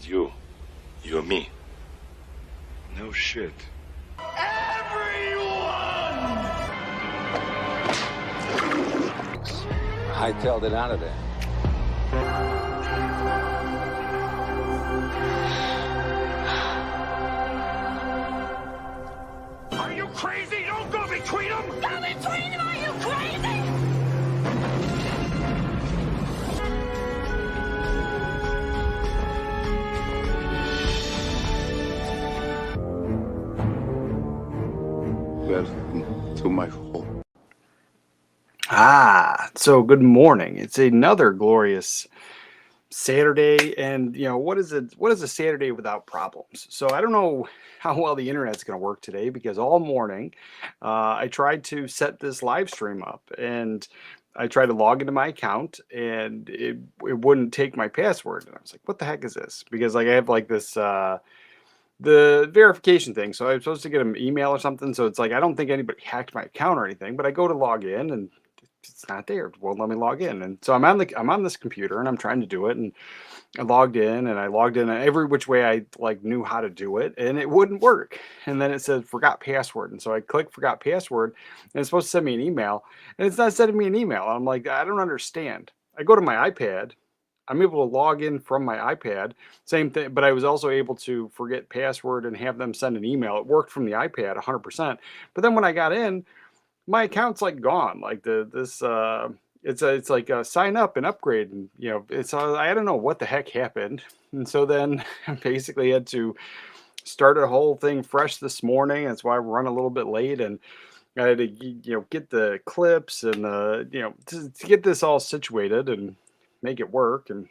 You. You and me. No shit. Hightailed it out of there. Are you crazy? Don't go between them! Go between them! Are you crazy? There's too much hope. So good morning. It's another glorious Saturday, and what is it? What is a Saturday without problems? So I don't know how well the internet's going to work today because all morning I tried to set this live stream up, and I tried to log into my account, and it wouldn't take my password, and I was like, "What the heck is this?" Because I have like this. The verification thing. So I'm supposed to get an email or something. So it's like I don't think anybody hacked my account or anything, but I go to log in and it's not there. It won't let me log in. And so I'm on this computer and I'm trying to do it. And I logged in every which way I like knew how to do it, and it wouldn't work. And then it said forgot password. And so I click forgot password, and it's supposed to send me an email, and it's not sending me an email. I'm like, I don't understand. I go to my iPad. I'm able to log in from my iPad, same thing, but I was also able to forget password and have them send an email. It worked from the iPad 100%. But then when I got in, my account's like gone. Like it's like sign up and upgrade, and it's I don't know what the heck happened. And so then I basically had to start a whole thing fresh this morning. That's why we're running a little bit late, and I had to get the clips and to get this all situated and make it work. And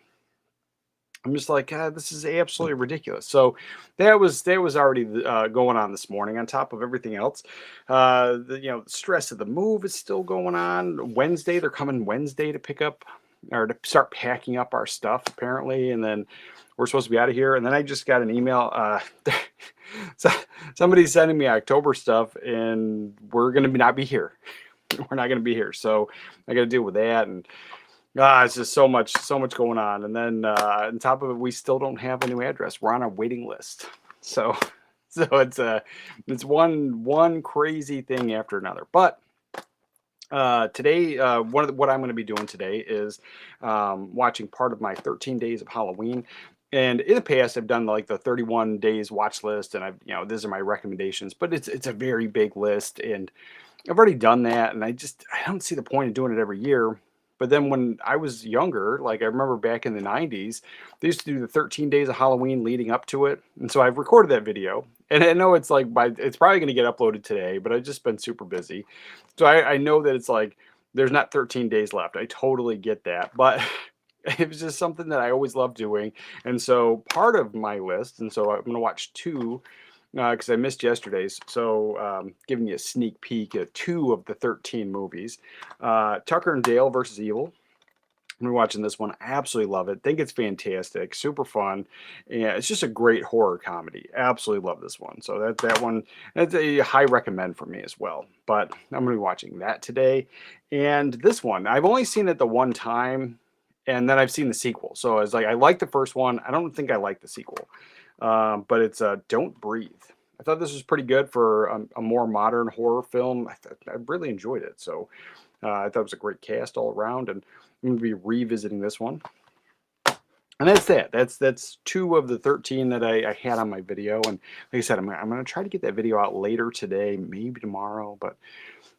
I'm just like, God, this is absolutely ridiculous. So that was already going on this morning. On top of everything else, the stress of the move is still going on. Wednesday, they're coming Wednesday to pick up or to start packing up our stuff apparently, and then we're supposed to be out of here. And then I just got an email. So somebody's sending me October stuff, and we're gonna not be here. We're not gonna be here, so I got to deal with that. And it's just so much going on. And then on top of it, we still don't have a new address. We're on a waiting list. So it's one crazy thing after another. But today, what I'm going to be doing today is watching part of my 13 days of Halloween. And in the past, I've done like the 31 days watch list, and these are my recommendations. But it's a very big list, and I've already done that, and I don't see the point of doing it every year. But then when I was younger, like I remember back in the 90s, they used to do the 13 days of Halloween leading up to it. And so I've recorded that video. And I know it's like it's probably going to get uploaded today, but I've just been super busy. So I know that it's like there's not 13 days left. I totally get that. But it was just something that I always loved doing. And so part of my list, and so I'm going to watch two because I missed yesterday's. So giving you a sneak peek at 2 of the 13 movies. Tucker and Dale versus Evil. I'm watching this one. I absolutely love it. Think it's fantastic. Super fun. And it's just a great horror comedy. Absolutely love this one. So that one, that's a high recommend for me as well. But I'm going to be watching that today. And this one, I've only seen it the one time, and then I've seen the sequel. So it's like, I like the first one. I don't think I like the sequel. But it's Don't Breathe. I thought this was pretty good for a more modern horror film. I really enjoyed it. So I thought it was a great cast all around, and I'm going to be revisiting this one. And that's that. That's 2 of the 13 that I had on my video. And like I said, I'm going to try to get that video out later today, maybe tomorrow. But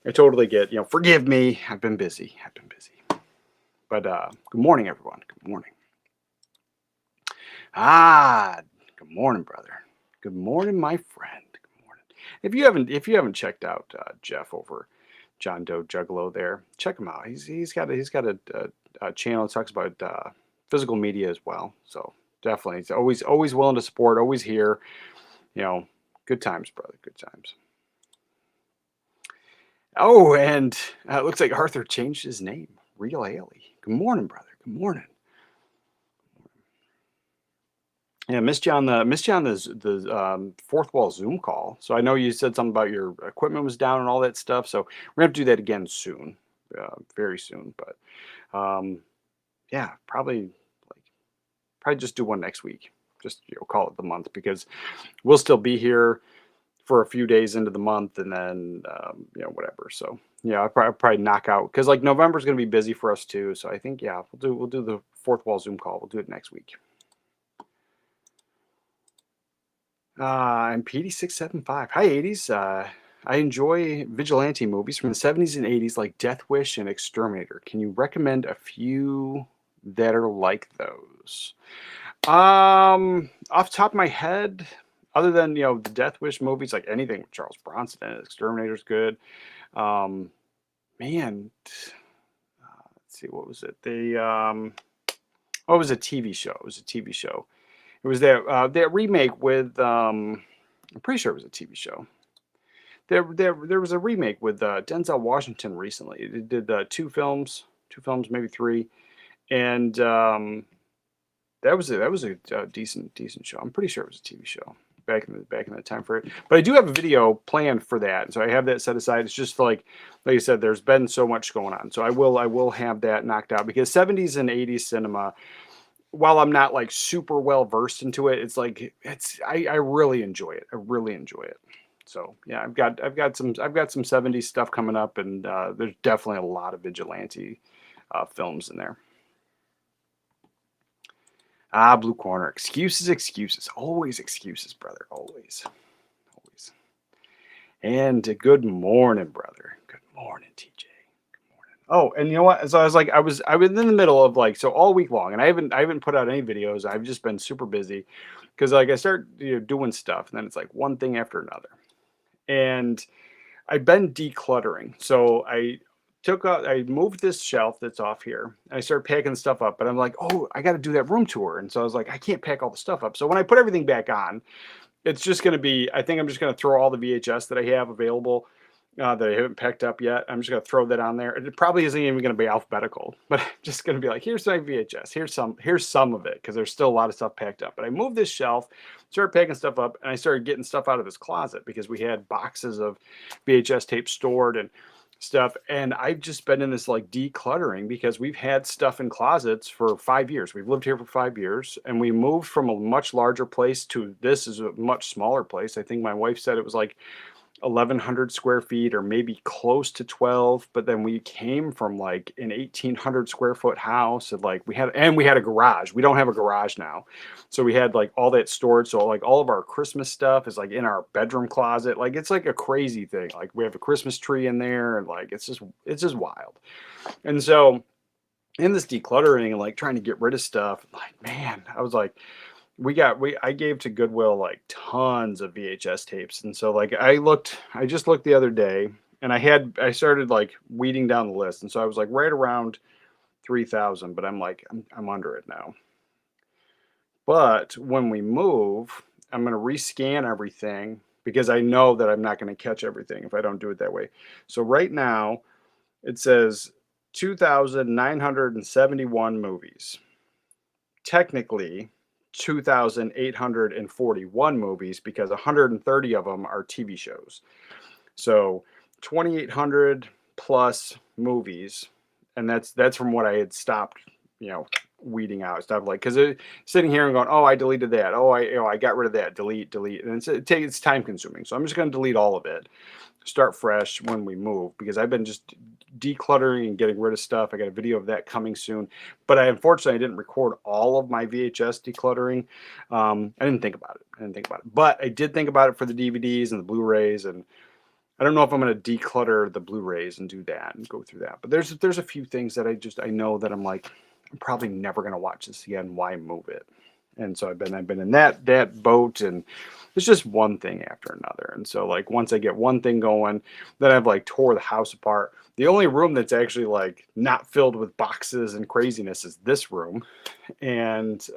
I totally get, forgive me. I've been busy. But good morning, everyone. Good morning. Good morning, brother. Good morning, my friend. Good morning. If you haven't checked out Jeff over John Doe Juggalo there, check him out. He's got a channel that talks about physical media as well. So definitely, he's always willing to support, always here. Good times, brother. Good times. Oh, and it looks like Arthur changed his name. Real Haley. Good morning, brother. Good morning. Yeah, missed you on the fourth wall Zoom call. So I know you said something about your equipment was down and all that stuff. So we're gonna have to do that again soon, very soon. But yeah, probably just do one next week. just call it the month, because we'll still be here for a few days into the month, and then whatever. So yeah, I'll probably knock out, because like November's going to be busy for us too. So I think we'll do the fourth wall Zoom call. We'll do it next week. I'm PD675. Hi, 80s. I enjoy vigilante movies from the 70s and 80s like Death Wish and Exterminator. Can you recommend a few that are like those? Off the top of my head, other than the Death Wish movies, like anything with Charles Bronson in it, Exterminator's good. Man, let's see, what was it? It was a TV show. It was a TV show. It was that remake with I'm pretty sure it was a TV show. There was a remake with Denzel Washington recently. It did two films, maybe three, and that was a decent show. I'm pretty sure it was a TV show back in the time for it. But I do have a video planned for that, so I have that set aside. It's just like I said, there's been so much going on, so I will have that knocked out, because 70s and 80s cinema, while I'm not like super well versed into it, I really enjoy it. I really enjoy it. So yeah, I've got some 70s stuff coming up, and there's definitely a lot of vigilante films in there. Blue Corner. Excuses. Always excuses, brother. Always. And good morning, brother. Good morning, TJ. Good morning. Oh, and you know what? So I was in the middle of so all week long, and I haven't put out any videos. I've just been super busy, because I start doing stuff, and then it's like one thing after another. And I've been decluttering. So I moved this shelf that's off here, and I started packing the stuff up, but I'm like, oh, I got to do that room tour. And so I was like, I can't pack all the stuff up. So when I put everything back on, it's just going to be, I think I'm just going to throw all the VHS that I have available that I haven't packed up yet. I'm just going to throw that on there. It probably isn't even going to be alphabetical, but I'm just going to be like, here's my VHS. Here's some of it, because there's still a lot of stuff packed up. But I moved this shelf, started packing stuff up, and I started getting stuff out of this closet, because we had boxes of VHS tape stored and stuff. And I've just been in this like decluttering, because we've had stuff in closets for 5 years. We've lived here for 5 years, and we moved from a much larger place to this is a much smaller place. I think my wife said it was like 1,100 square feet, or maybe close to 12. But then we came from like an 1,800 square foot house, and we had a garage. We don't have a garage now, so we had like all that stored. So like all of our Christmas stuff is like in our bedroom closet. Like it's like a crazy thing. Like we have a Christmas tree in there, and like it's just wild. And so in this decluttering and like trying to get rid of stuff, like man, I was like, I gave to Goodwill like tons of VHS tapes. And so like I just looked the other day, and I started like weeding down the list. And so I was like right around 3,000, but I'm I'm under it now. But when we move, I'm going to rescan everything, because I know that I'm not going to catch everything if I don't do it that way. So right now it says 2,971 movies. Technically 2,841 movies, because 130 of them are TV shows. So 2,800 plus movies, and that's from what I had stopped, weeding out stuff, like, because sitting here and going, oh, I deleted that, oh, I got rid of that, delete, and it's time consuming. So I'm just going to delete all of it, start fresh when we move, because I've been just decluttering and getting rid of stuff. I got a video of that coming soon, but unfortunately I didn't record all of my VHS decluttering. I didn't think about it, but I did think about it for the DVDs and the Blu-rays, and I don't know if I'm going to declutter the Blu-rays and do that and go through that. But there's a few things that I know that I'm like, I'm probably never going to watch this again. Why move it? And so I've been in that boat, and it's just one thing after another. And so like once I get one thing going, then I've like tore the house apart. The only room that's actually like not filled with boxes and craziness is this room. And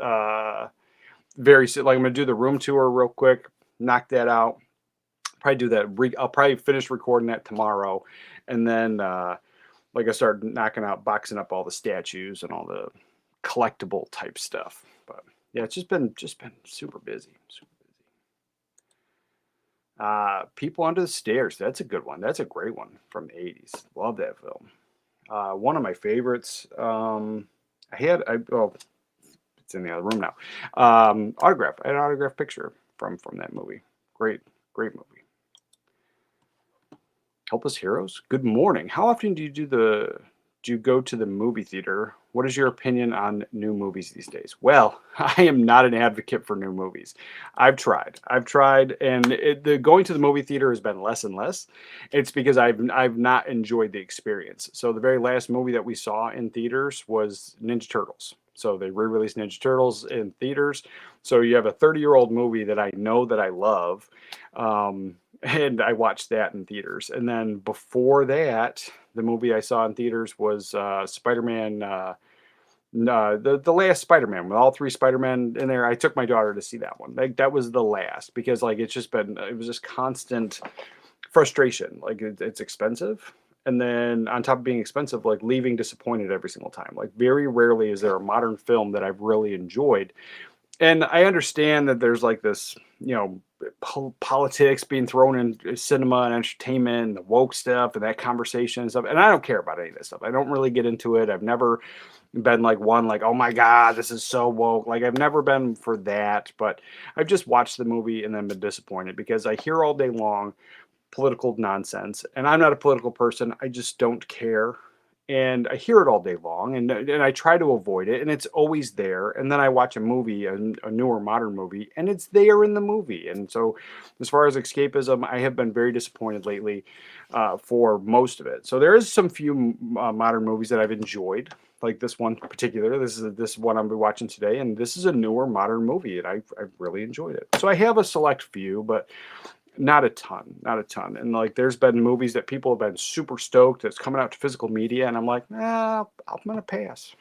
very soon, like I'm going to do the room tour real quick, knock that out. Probably do that. I'll probably finish recording that tomorrow, and then like I start knocking out, boxing up all the statues and all the collectible type stuff. But yeah, it's just been super busy. People Under the Stairs. That's a good one. That's a great one from the 80s. Love that film. One of my favorites. It's It's in the other room now. Autograph. I had an autograph picture from that movie. Great movie. Helpless Heroes. Good morning. How often do you go to the movie theater? What is your opinion on new movies these days? Well, I am not an advocate for new movies. I've tried, and the going to the movie theater has been less and less. It's because I've not enjoyed the experience. So the very last movie that we saw in theaters was Ninja Turtles. So they re-released Ninja Turtles in theaters. So you have a 30-year-old movie that I know that I love, and I watched that in theaters. And then before that, the movie I saw in theaters was Spider-Man. The last Spider-Man with all three Spider-Man in there. I took my daughter to see that one. Like that was the last because like it was just constant frustration. Like it's expensive, and then on top of being expensive, like leaving disappointed every single time. Like very rarely is there a modern film that I've really enjoyed. And I understand that there's like this, politics being thrown in cinema and entertainment and the woke stuff and that conversation and stuff. And I don't care about any of this stuff. I don't really get into it. I've never been like one, like, oh my God, this is so woke. Like I've never been for that, but I've just watched the movie and then been disappointed because I hear all day long political nonsense. And I'm not a political person. I just don't care. And I hear it all day long, and I try to avoid it, and it's always there. And then I watch a movie, a newer modern movie, and it's there in the movie. And so, as far as escapism, I have been very disappointed lately for most of it. So there is some few modern movies that I've enjoyed, like this one in particular. This is this one I'm watching today, and this is a newer modern movie, and I've really enjoyed it. So I have a select few, but not a ton. And like, there's been movies that people have been super stoked that's coming out to physical media, and I'm like, nah, I'm gonna pass.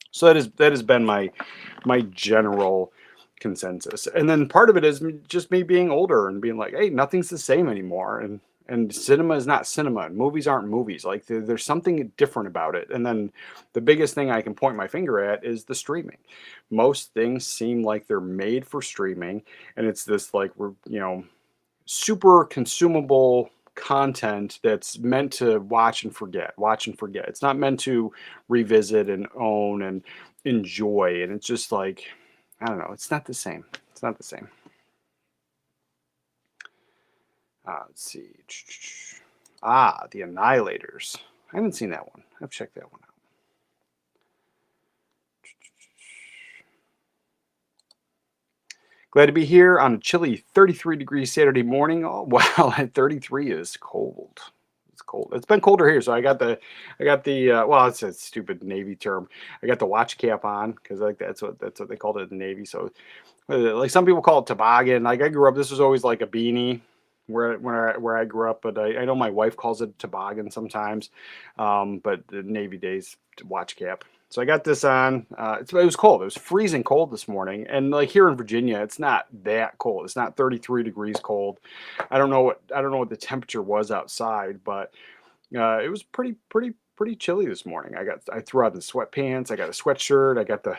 So that has been my general consensus. And then part of it is just me being older and being like, hey, nothing's the same anymore, and cinema is not cinema, and movies aren't movies. Like there's something different about it. And then the biggest thing I can point my finger at is the streaming. Most things seem like they're made for streaming, and it's this like we're super consumable content that's meant to watch and forget. It's not meant to revisit and own and enjoy. And it's just like, I don't know, it's not the same. Let's see. The Annihilators. I haven't seen that one. I've checked that one out. Glad to be here on a chilly 33-degree Saturday morning. Oh, wow, at 33 is cold. It's cold. It's been colder here, so I got the well, it's a stupid Navy term. I got the watch cap on because like that's what they called it in the Navy. So like some people call it toboggan. Like I grew up, this was always like a beanie where I grew up, but I know my wife calls it toboggan sometimes. But the Navy days watch cap. So I got this on. It was cold. It was freezing cold this morning, and like here in Virginia, it's not that cold. It's not 33 degrees cold. I don't know what the temperature was outside, but it was pretty chilly this morning. I threw out the sweatpants. I got a sweatshirt. I got the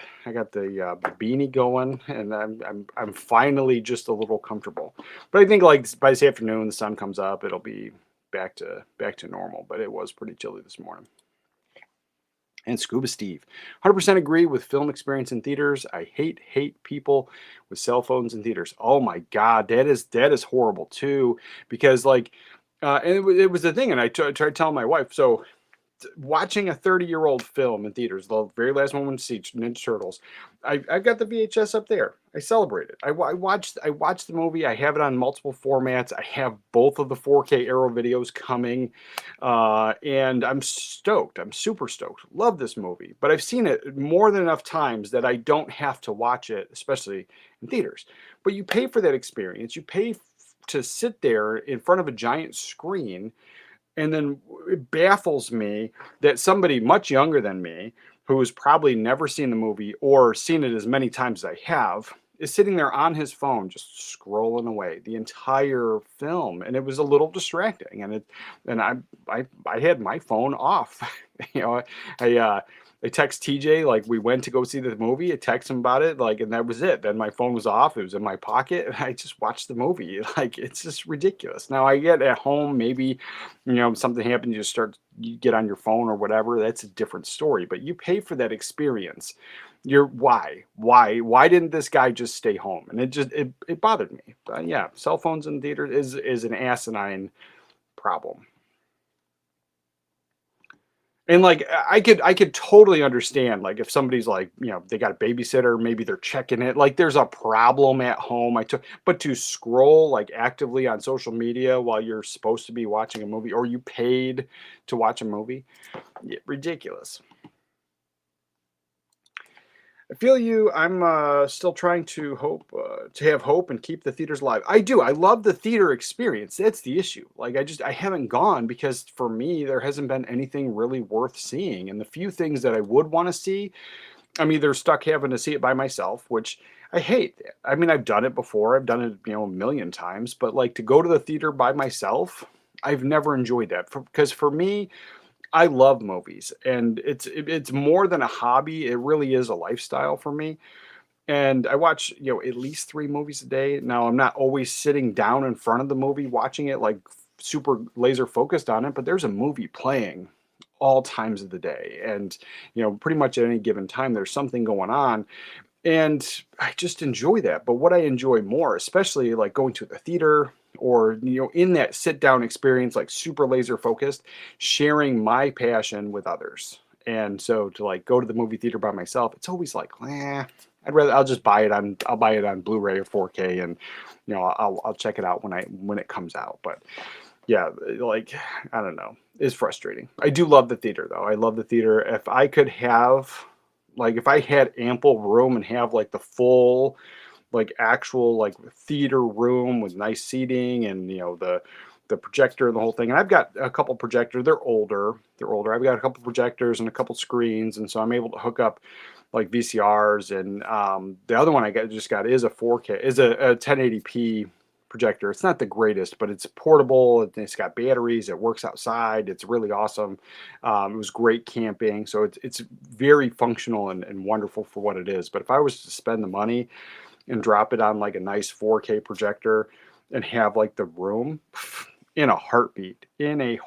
beanie going, and I'm finally just a little comfortable. But I think like by this afternoon, the sun comes up, it'll be back to normal. But it was pretty chilly this morning. And Scuba Steve, 100% agree with film experience in theaters. I hate people with cell phones in theaters. Oh my God, that is horrible too. Because like, and it was the thing, and I tried telling my wife. So watching a 30-year-old film in theaters, the very last one we went to see Ninja Turtles, I've got the VHS up there. I celebrate it. I watched the movie. I have it on multiple formats. I have both of the 4K Arrow videos coming, and I'm stoked. I'm super stoked. Love this movie, but I've seen it more than enough times that I don't have to watch it, especially in theaters. But you pay for that experience. You pay to sit there in front of a giant screen. And then it baffles me that somebody much younger than me, who has probably never seen the movie or seen it as many times as I have, is sitting there on his phone just scrolling away the entire film, and it was a little distracting. And I had my phone off. I text TJ, like, we went to go see the movie. I text him about it, like, and that was it. Then my phone was off. It was in my pocket, and I just watched the movie. Like, it's just ridiculous. Now I get at home, maybe, something happened, you get on your phone or whatever. That's a different story. But you pay for that experience. Why didn't this guy just stay home? And it bothered me. But yeah, cell phones in theaters is an asinine problem. And like I could totally understand, like, if somebody's like, they got a babysitter, maybe they're checking it, like there's a problem at home. But to scroll like actively on social media while you're supposed to be watching a movie, or you paid to watch a movie, yeah, ridiculous. I feel you. I'm still trying to have hope and keep the theaters alive. I do. I love the theater experience. That's the issue. Like, I haven't gone because for me there hasn't been anything really worth seeing. And the few things that I would want to see, I'm either stuck having to see it by myself, which I hate. I mean, I've done it before. I've done it, a million times. But like, to go to the theater by myself, I've never enjoyed that. Because for me, I love movies, and it's more than a hobby. It really is a lifestyle for me. And I watch, at least 3 movies a day. Now, I'm not always sitting down in front of the movie watching it, like, super laser focused on it, but there's a movie playing all times of the day. And, pretty much at any given time, there's something going on. And I just enjoy that. But what I enjoy more, especially like going to the theater, or, in that sit down experience, like super laser focused, sharing my passion with others. And so to like go to the movie theater by myself, it's always like, I'll buy it on Blu-ray or 4K, and, I'll check it out when it comes out. But yeah, like, I don't know. It's frustrating. I do love the theater though. I love the theater. If I could have, like, if I had ample room and have like the full, like, actual like theater room with nice seating, and the projector and the whole thing. And I've got a couple projectors. They're older. I've got a couple projectors and a couple screens, and so I'm able to hook up like VCRs. And the other one I just got is a 4K, is a 1080p projector. It's not the greatest, but it's portable. It's got batteries. It works outside. It's really awesome. It was great camping, so it's very functional and wonderful for what it is. But if I was to spend the money and drop it on like a nice 4K projector and have like the room, in a heartbeat. Let's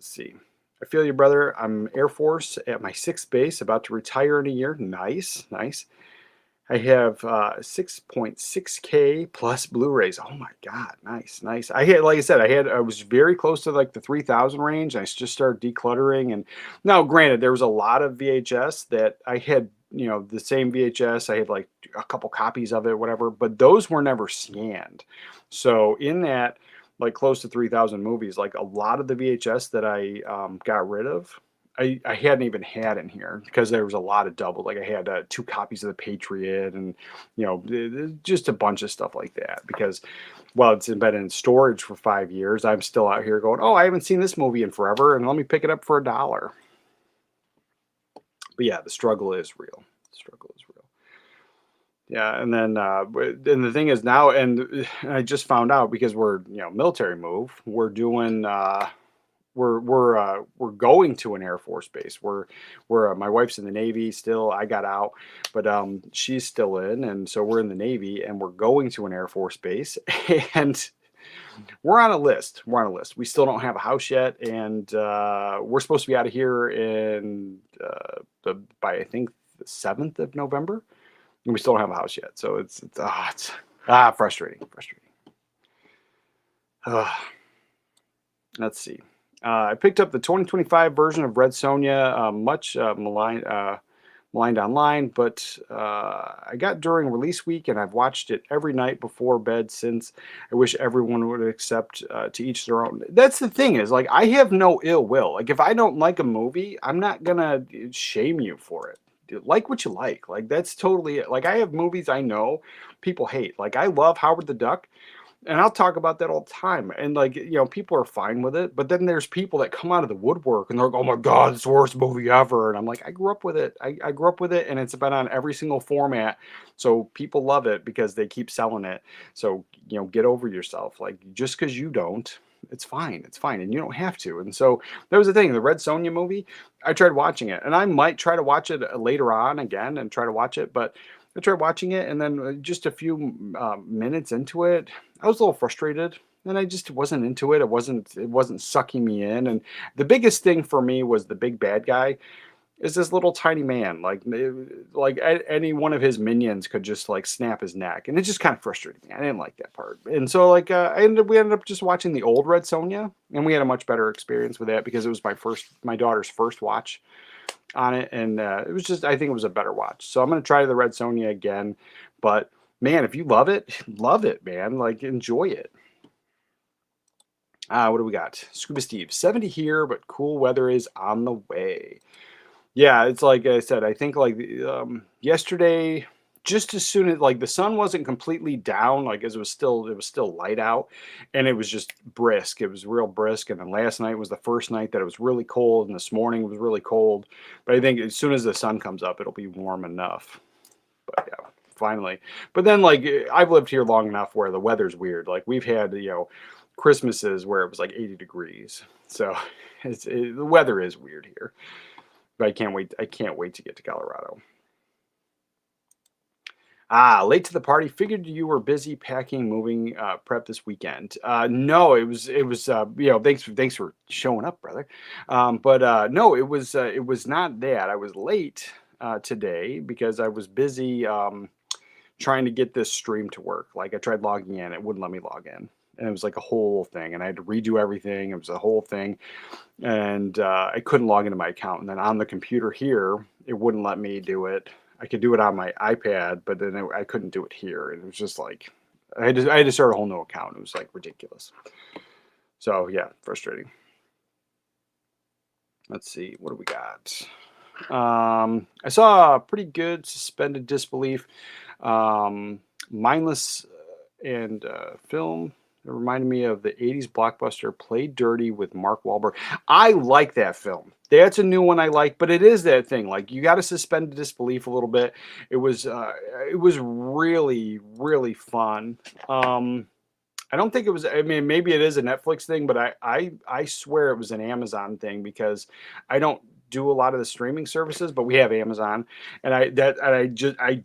see. I feel you, brother. I'm Air Force at my 6th base, about to retire in a year. Nice. I have 6.6K plus Blu-rays. Oh my God, nice. I had, like I said, I was very close to like the 3,000 range. I just started decluttering, and now, granted, there was a lot of VHS that I had. The same VHS. I had like a couple copies of it, whatever, but those were never scanned. So in that, like, close to 3,000 movies, like a lot of the VHS that I got rid of, I hadn't even had in here because there was a lot of double. Like, I had 2 copies of The Patriot, and just a bunch of stuff like that. Because while it's been in storage for 5 years, I'm still out here going, oh, I haven't seen this movie in forever, and let me pick it up for $1. But yeah, the struggle is real. Yeah, and then and the thing is now, and I just found out, because we're, military move. We're doing we're going to an Air Force base. We're my wife's in the Navy still. I got out, but she's still in, and so we're in the Navy, and we're going to an Air Force base, and we're on a list. We still don't have a house yet, and we're supposed to be out of here in by, I think, the 7th of November, and we still don't have a house yet. So it's frustrating. Let's see. I picked up the 2025 version of Red Sonja, much maligned online, but I got during release week, and I've watched it every night before bed since. I wish everyone would accept, to each their own. That's the thing, is like, I have no ill will. Like, if I don't like a movie, I'm not gonna shame you for it. Like what you like. Like, that's totally it. Like, I have movies I know people hate. Like, I love Howard the Duck. And I'll talk about that all the time. And like, people are fine with it. But then there's people that come out of the woodwork and they're like, oh my God, it's the worst movie ever. And I'm like, I grew up with it. I grew up with it, and it's been on every single format. So people love it because they keep selling it. So, get over yourself. Like, just because you don't It's fine. It's fine. And you don't have to. And so that was the thing. The Red Sonja movie, I tried watching it, and I might try to watch it later on again and try to watch it. But I tried watching it, and then just a few minutes into it, I was a little frustrated, and I just wasn't into it. It wasn't sucking me in. And the biggest thing for me was the big bad guy is this little tiny man. Any one of his minions could just like snap his neck, and it just kind of frustrated me. I didn't like that part, and so like we ended up just watching the old Red Sonja, and we had a much better experience with that because it was my daughter's first watch on it, and it was just, I think it was a better watch. So I'm gonna try the Red Sonja again, but man, if you love it, man, like enjoy it. What do we got? Scuba Steve, 70 here, but cool weather is on the way. Yeah, it's like I said, I think like yesterday, just as soon as like the sun wasn't completely down, like as it was still light out, and it was just brisk. It was real brisk. And then last night was the first night that it was really cold, and this morning was really cold. But I think as soon as the sun comes up, it'll be warm enough. But yeah, finally. But then like I've lived here long enough where the weather's weird. Like we've had Christmases where it was like 80 degrees. So the weather is weird here. But I can't wait. I can't wait to get to Colorado. Late to the party. Figured you were busy packing, moving, prep this weekend. No, it was. Thanks for showing up, brother. But no, it was not that. I was late today because I was busy trying to get this stream to work. Like I tried logging in, it wouldn't let me log in, and it was like a whole thing, and I had to redo everything. It was a whole thing, and I couldn't log into my account. And then on the computer here, it wouldn't let me do it. I could do it on my iPad, but then I couldn't do it here. And it was just like I had to start a whole new account. It was like ridiculous. So yeah, frustrating. Let's see, what do we got? I saw a pretty good Suspended Disbelief, mindless and film. It reminded me of the 80s blockbuster Played Dirty with Mark Wahlberg. I like that film. That's a new one I like, but it is that thing. Like you got to suspend disbelief a little bit. It was really, really fun. I don't think it was, I mean, maybe it is a Netflix thing, but I swear it was an Amazon thing because I don't do a lot of the streaming services, but we have Amazon, and I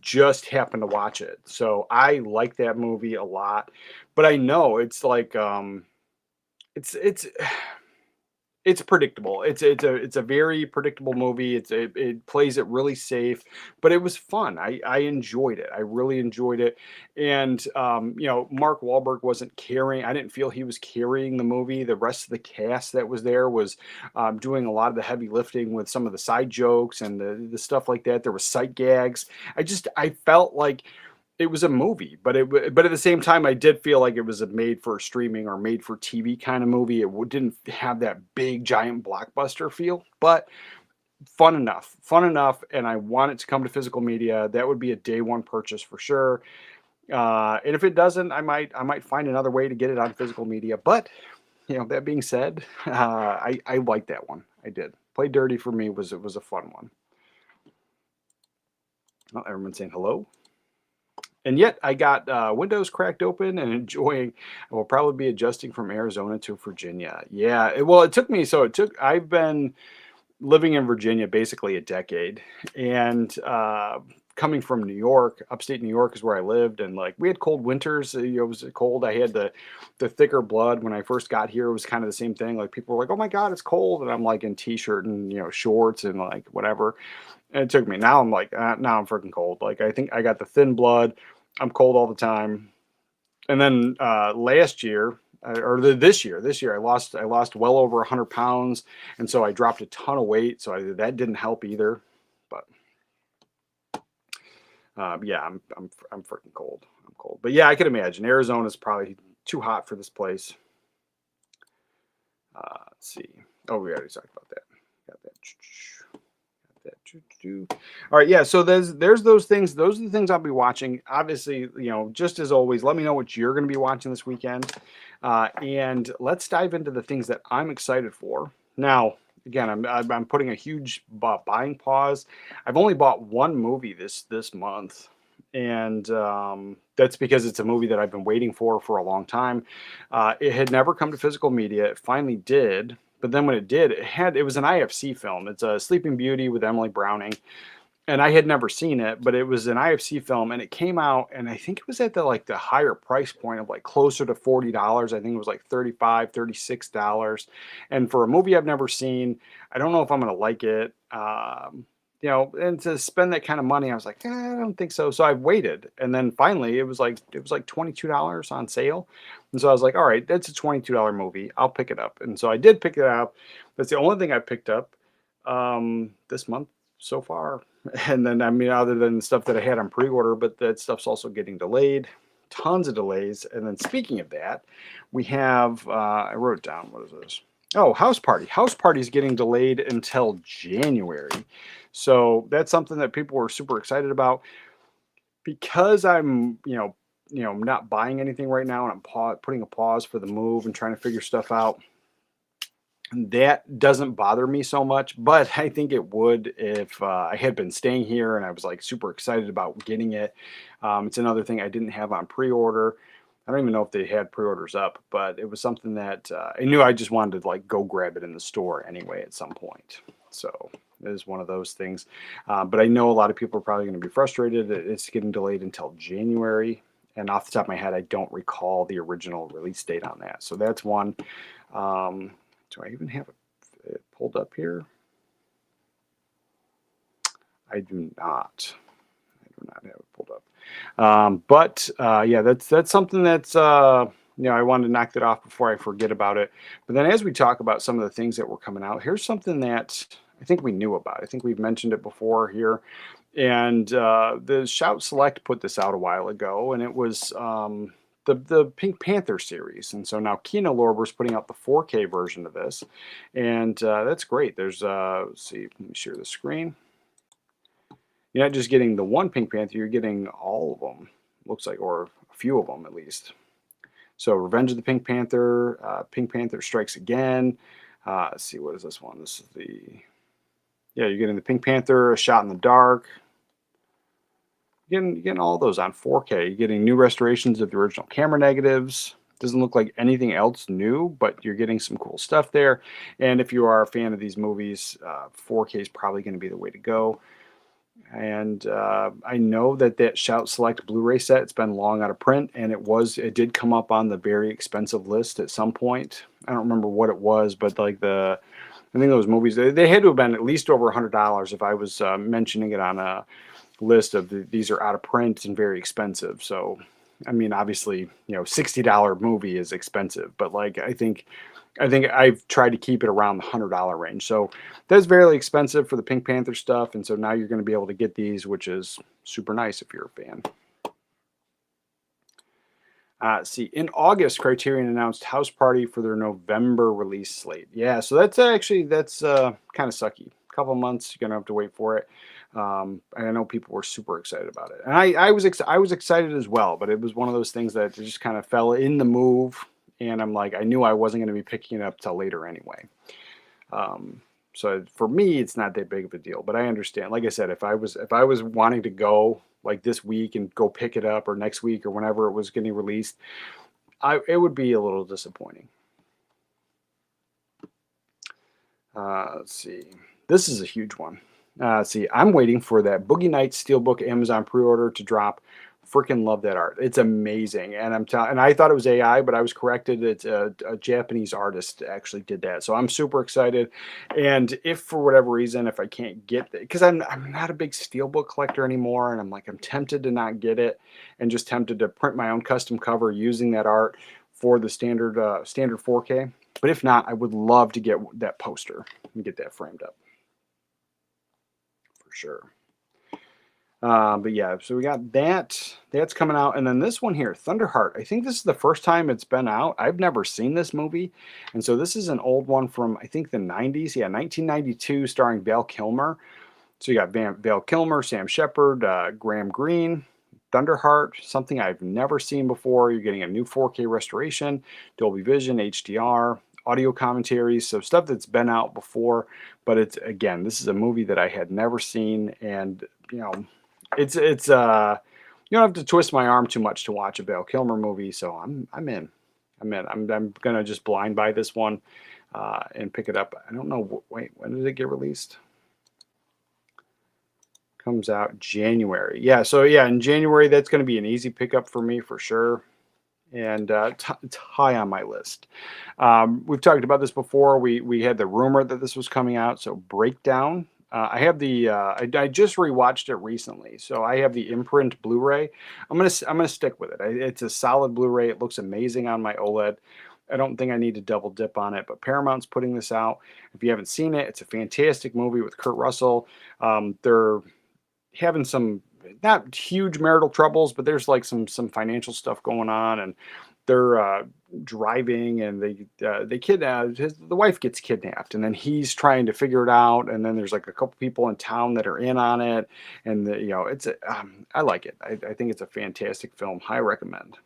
just happened to watch it. So I like that movie a lot. But I know it's like it's it's predictable. It's a very predictable movie. It plays it really safe, but it was fun. I enjoyed it. I really enjoyed it. And Mark Wahlberg wasn't carrying. I didn't feel he was carrying the movie. The rest of the cast that was there was doing a lot of the heavy lifting with some of the side jokes and the stuff like that. There was sight gags. I felt like it was a movie, but at the same time, I did feel like it was a made for streaming or made for TV kind of movie. Didn't have that big giant blockbuster feel, but fun enough. And I want it to come to physical media. That would be a day one purchase for sure. And if it doesn't, I might find another way to get it on physical media. But that being said, I like that one. I did. Play Dirty for me was a fun one. Oh, everyone's saying hello. And yet I got windows cracked open and enjoying. I will probably be adjusting from Arizona to Virginia. Yeah, it took me. I've been living in Virginia basically a decade, and coming from New York, upstate New York is where I lived, and like we had cold winters. It was cold. I had the thicker blood when I first got here. It was kind of the same thing. Like people were like, "Oh my God, it's cold," and I'm like in t-shirt and shorts and like whatever. And it took me. Now I'm like, now I'm freaking cold. Like I think I got the thin blood. I'm cold all the time. And then last year, this year, I lost well over 100 pounds, and so I dropped a ton of weight. So that didn't help either. But yeah, I'm freaking cold. I'm cold. But yeah, I can imagine Arizona's probably too hot for this place. Let's see. Oh, we already talked about that. Got that. All right, yeah. So there's those things. Those are the things I'll be watching. Obviously, just as always, let me know what you're going to be watching this weekend, and let's dive into the things that I'm excited for. Now, again, I'm putting a huge buying pause. I've only bought one movie this month, and that's because it's a movie that I've been waiting for a long time. It had never come to physical media. It finally did, but then when it did, it was an IFC film. It's a Sleeping Beauty with Emily Browning, and I had never seen it, but it was an IFC film, and it came out, and I think it was at the higher price point of like closer to $40. I think it was like $35, $36. And for a movie I've never seen, I don't know if I'm gonna like it. And to spend that kind of money, I was like, I don't think so. So I waited, and then finally it was like $22 on sale, and so I was like, all right, that's a $22 movie. I'll pick it up, and so I did pick it up. That's the only thing I picked up this month so far. And then, I mean, other than stuff that I had on pre-order, but that stuff's also getting delayed, tons of delays. And then speaking of that, we have, I wrote down, what is this? Oh, House Party. House Party is getting delayed until January. So that's something that people were super excited about. Because I'm, not buying anything right now, and I'm putting a pause for the move and trying to figure stuff out. That doesn't bother me so much, but I think it would if I had been staying here and I was like super excited about getting it. It's another thing I didn't have on pre-order. I don't even know if they had pre-orders up, but it was something that I knew I just wanted to like go grab it in the store anyway at some point. So it is one of those things. But I know a lot of people are probably going to be frustrated that it's getting delayed until January. And off the top of my head, I don't recall the original release date on that. So that's one. Do I even have it pulled up here? I do not. I do not have it pulled up. Yeah, that's something that's I wanted to knock that off before I forget about it. But then as we talk about some of the things that were coming out, here's something that I think we knew about. I think we've mentioned it before here. And the Shout Select put this out a while ago, and it was the Pink Panther series. And so now Kino Lorber's putting out the 4K version of this, and that's great. There's let's see, let me share the screen. You're not just getting the one Pink Panther, you're getting all of them, looks like, or a few of them at least. So Revenge of the Pink Panther Strikes Again. Let's see, what is this one? This is you're getting the Pink Panther, A Shot in the Dark. You're getting all those on 4K. You're getting new restorations of the original camera negatives. Doesn't look like anything else new, but you're getting some cool stuff there. And if you are a fan of these movies, 4K is probably going to be the way to go. And I know that Shout Select Blu-ray set, it's been long out of print, and it did come up on the very expensive list at some point. I don't remember what it was, but like I think those movies, they had to have been at least over $100 if I was mentioning it on a list of these are out of print and very expensive. So, I mean, obviously, $60 movie is expensive, but like I think I've tried to keep it around the $100 range. So that's very expensive for the Pink Panther stuff, and so now you're going to be able to get these, which is super nice if you're a fan. See, in August, Criterion announced House Party for their November release slate. Yeah, so that's kind of sucky. A couple months, you're gonna have to wait for it. And I know people were super excited about it, and I was excited as well. But it was one of those things that just kind of fell in the move, and I'm like, I knew I wasn't going to be picking it up till later anyway. So for me, it's not that big of a deal. But I understand. Like I said, if I was wanting to go like this week and go pick it up, or next week, or whenever it was getting released, it would be a little disappointing. Let's see. This is a huge one. See, I'm waiting for that Boogie Nights Steelbook Amazon pre-order to drop. Freaking love that art. It's amazing. And and I thought it was AI, but I was corrected. It's a Japanese artist actually did that. So I'm super excited. And if for whatever reason, if I can't get it, because I'm not a big Steelbook collector anymore, and I'm tempted to not get it, and just tempted to print my own custom cover using that art for the standard 4K. But if not, I would love to get that poster and get that framed up. Sure. But yeah, so we got that's coming out, and then this one here, Thunderheart. I think this is the first time it's been out. I've never seen this movie, and so this is an old one from I think the 90s. Yeah, 1992, starring Val Kilmer. So you got Val Kilmer, Sam Shepard, Graham Greene. Thunderheart, something I've never seen before. You're getting a new 4K restoration, Dolby Vision, HDR, audio commentaries, so stuff that's been out before. But this is a movie that I had never seen, and it's you don't have to twist my arm too much to watch a Val Kilmer movie. So I'm in. I'm gonna just blind buy this one and pick it up. I don't know. Wait, when did it get released? Comes out January. Yeah, so yeah, in January that's going to be an easy pickup for me for sure, and it's high on my list. We've talked about this before. We had the rumor that this was coming out. So Breakdown. I have the I just rewatched it recently, so I have the imprint Blu-ray. I'm gonna stick with it. It's a solid Blu-ray. It looks amazing on my OLED. I don't think I need to double dip on it, but Paramount's putting this out. If you haven't seen it, it's a fantastic movie with Kurt Russell. They're having some not huge marital troubles, but there's like some financial stuff going on, and they're driving, and they kidnap the wife gets kidnapped, and then he's trying to figure it out, and then there's like a couple people in town that are in on it, and it's I like it. I think it's a fantastic film. High recommend.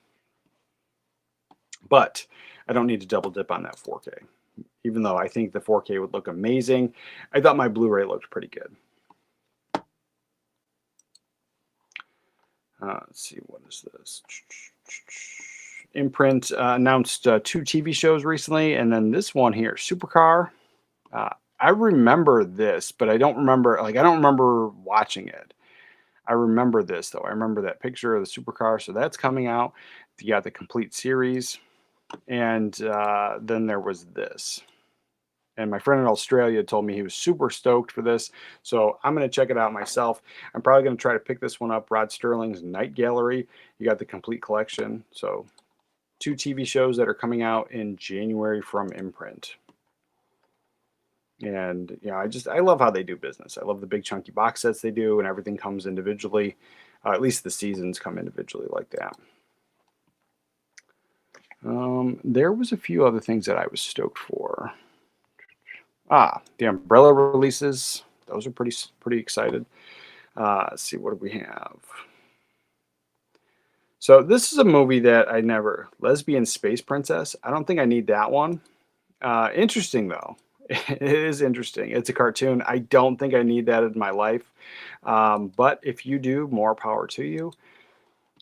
But I don't need to double dip on that 4K, even though I think the 4K would look amazing. I thought my Blu-ray looked pretty good. Let's see, what is this? Imprint announced 2 TV shows recently, and then this one here, Supercar. I remember this, but I don't remember. I don't remember watching it. I remember this though. I remember that picture of the supercar. So that's coming out. You got the complete series, and then there was this. And my friend in Australia told me he was super stoked for this. So I'm going to check it out myself. I'm probably going to try to pick this one up. Rod Sterling's Night Gallery. You got the complete collection. So 2 TV shows that are coming out in January from Imprint. And I love how they do business. I love the big chunky box sets they do, and everything comes individually. At least the seasons come individually like that. There was a few other things that I was stoked for. The Umbrella releases. Those are pretty excited. Let's see, what do we have? So this is a movie that I never, Lesbian Space Princess. I don't think I need that one. Interesting though. It is interesting. It's a cartoon. I don't think I need that in my life. But if you do, more power to you.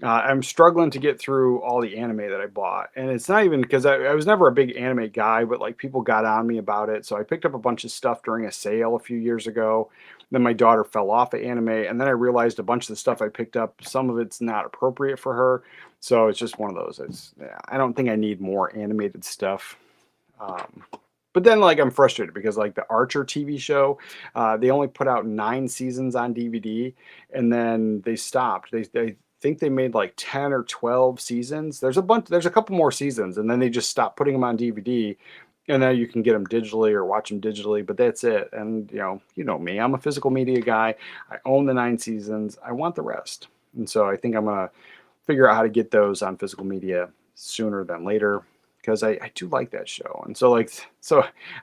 I'm struggling to get through all the anime that I bought. And it's not even because I was never a big anime guy, but like people got on me about it. So I picked up a bunch of stuff during a sale a few years ago. Then my daughter fell off of anime. And then I realized a bunch of the stuff I picked up, some of it's not appropriate for her. So it's just one of those. I don't think I need more animated stuff. But then I'm frustrated because the Archer TV show, they only put out 9 seasons on DVD, and then they stopped. They think they made 10 or 12 seasons. There's a couple more seasons, and then they just stopped putting them on DVD, and now you can get them digitally or watch them digitally, but that's it. And you know me, I'm a physical media guy. I own the 9 seasons. I want the rest. And so I think I'm going to figure out how to get those on physical media sooner than later, because I do like that show. And so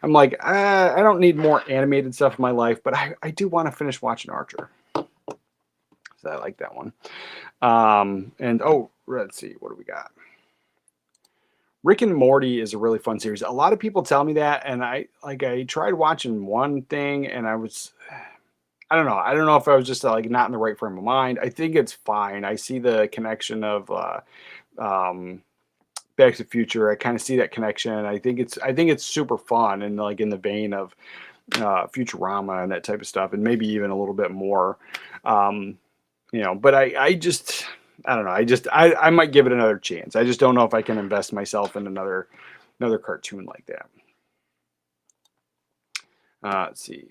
I'm I don't need more animated stuff in my life, but I do want to finish watching Archer. So I like that one. And let's see, what do we got? Rick and Morty is a really fun series. A lot of people tell me that, and I tried watching one thing, and I don't know. I don't know if I was just not in the right frame of mind. I think it's fine. I see the connection of Back to the Future. I kind of see that connection. I think it's super fun, and in the vein of Futurama and that type of stuff, and maybe even a little bit more. But I don't know. I might give it another chance. I just don't know if I can invest myself in another cartoon like that. Let's see.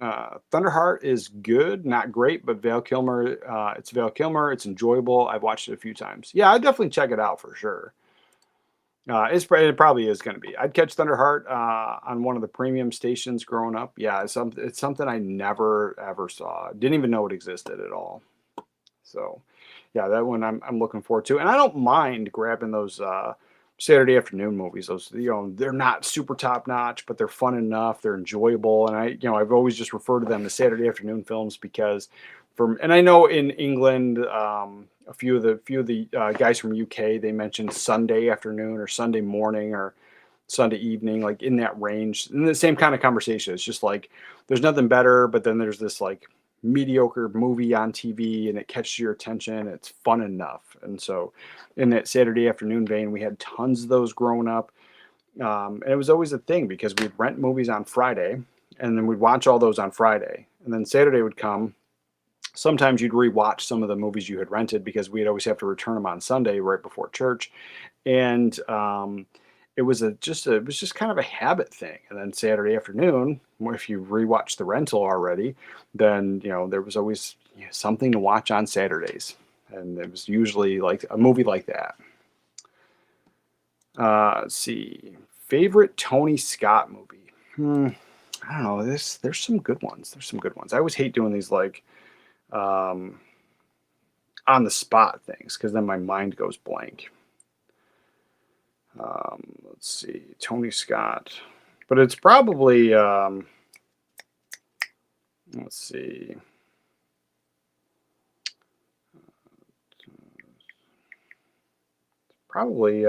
Thunderheart is good, not great, but Val Kilmer. It's Val Kilmer. It's enjoyable. I've watched it a few times. Yeah, I'd definitely check it out for sure. It probably is going to be. I'd catch Thunderheart on one of the premium stations growing up. Yeah, it's something I never ever saw. Didn't even know it existed at all. So, yeah, that one I'm looking forward to, and I don't mind grabbing those Saturday afternoon movies. Those they're not super top notch, but they're fun enough. They're enjoyable, and I've always just referred to them as Saturday afternoon films because and I know in England. A few of the guys from UK, they mentioned Sunday afternoon or Sunday morning or Sunday evening, in that range. And the same kind of conversation. It's just there's nothing better, but then there's this mediocre movie on TV and it catches your attention, it's fun enough. And so, in that Saturday afternoon vein, we had tons of those growing up. And it was always a thing because we'd rent movies on Friday and then we'd watch all those on Friday. And then Saturday would come. Sometimes you'd rewatch some of the movies you had rented because we'd always have to return them on Sunday right before church. And it was just kind of a habit thing. And then Saturday afternoon, if you rewatch the rental already, then there was always something to watch on Saturdays, and it was usually like a movie like that. Let's see, favorite Tony Scott movie. I don't know. There's some good ones. I always hate doing these like on the spot things because then my mind goes blank. Let's see, Tony Scott, but it's probably let's see, probably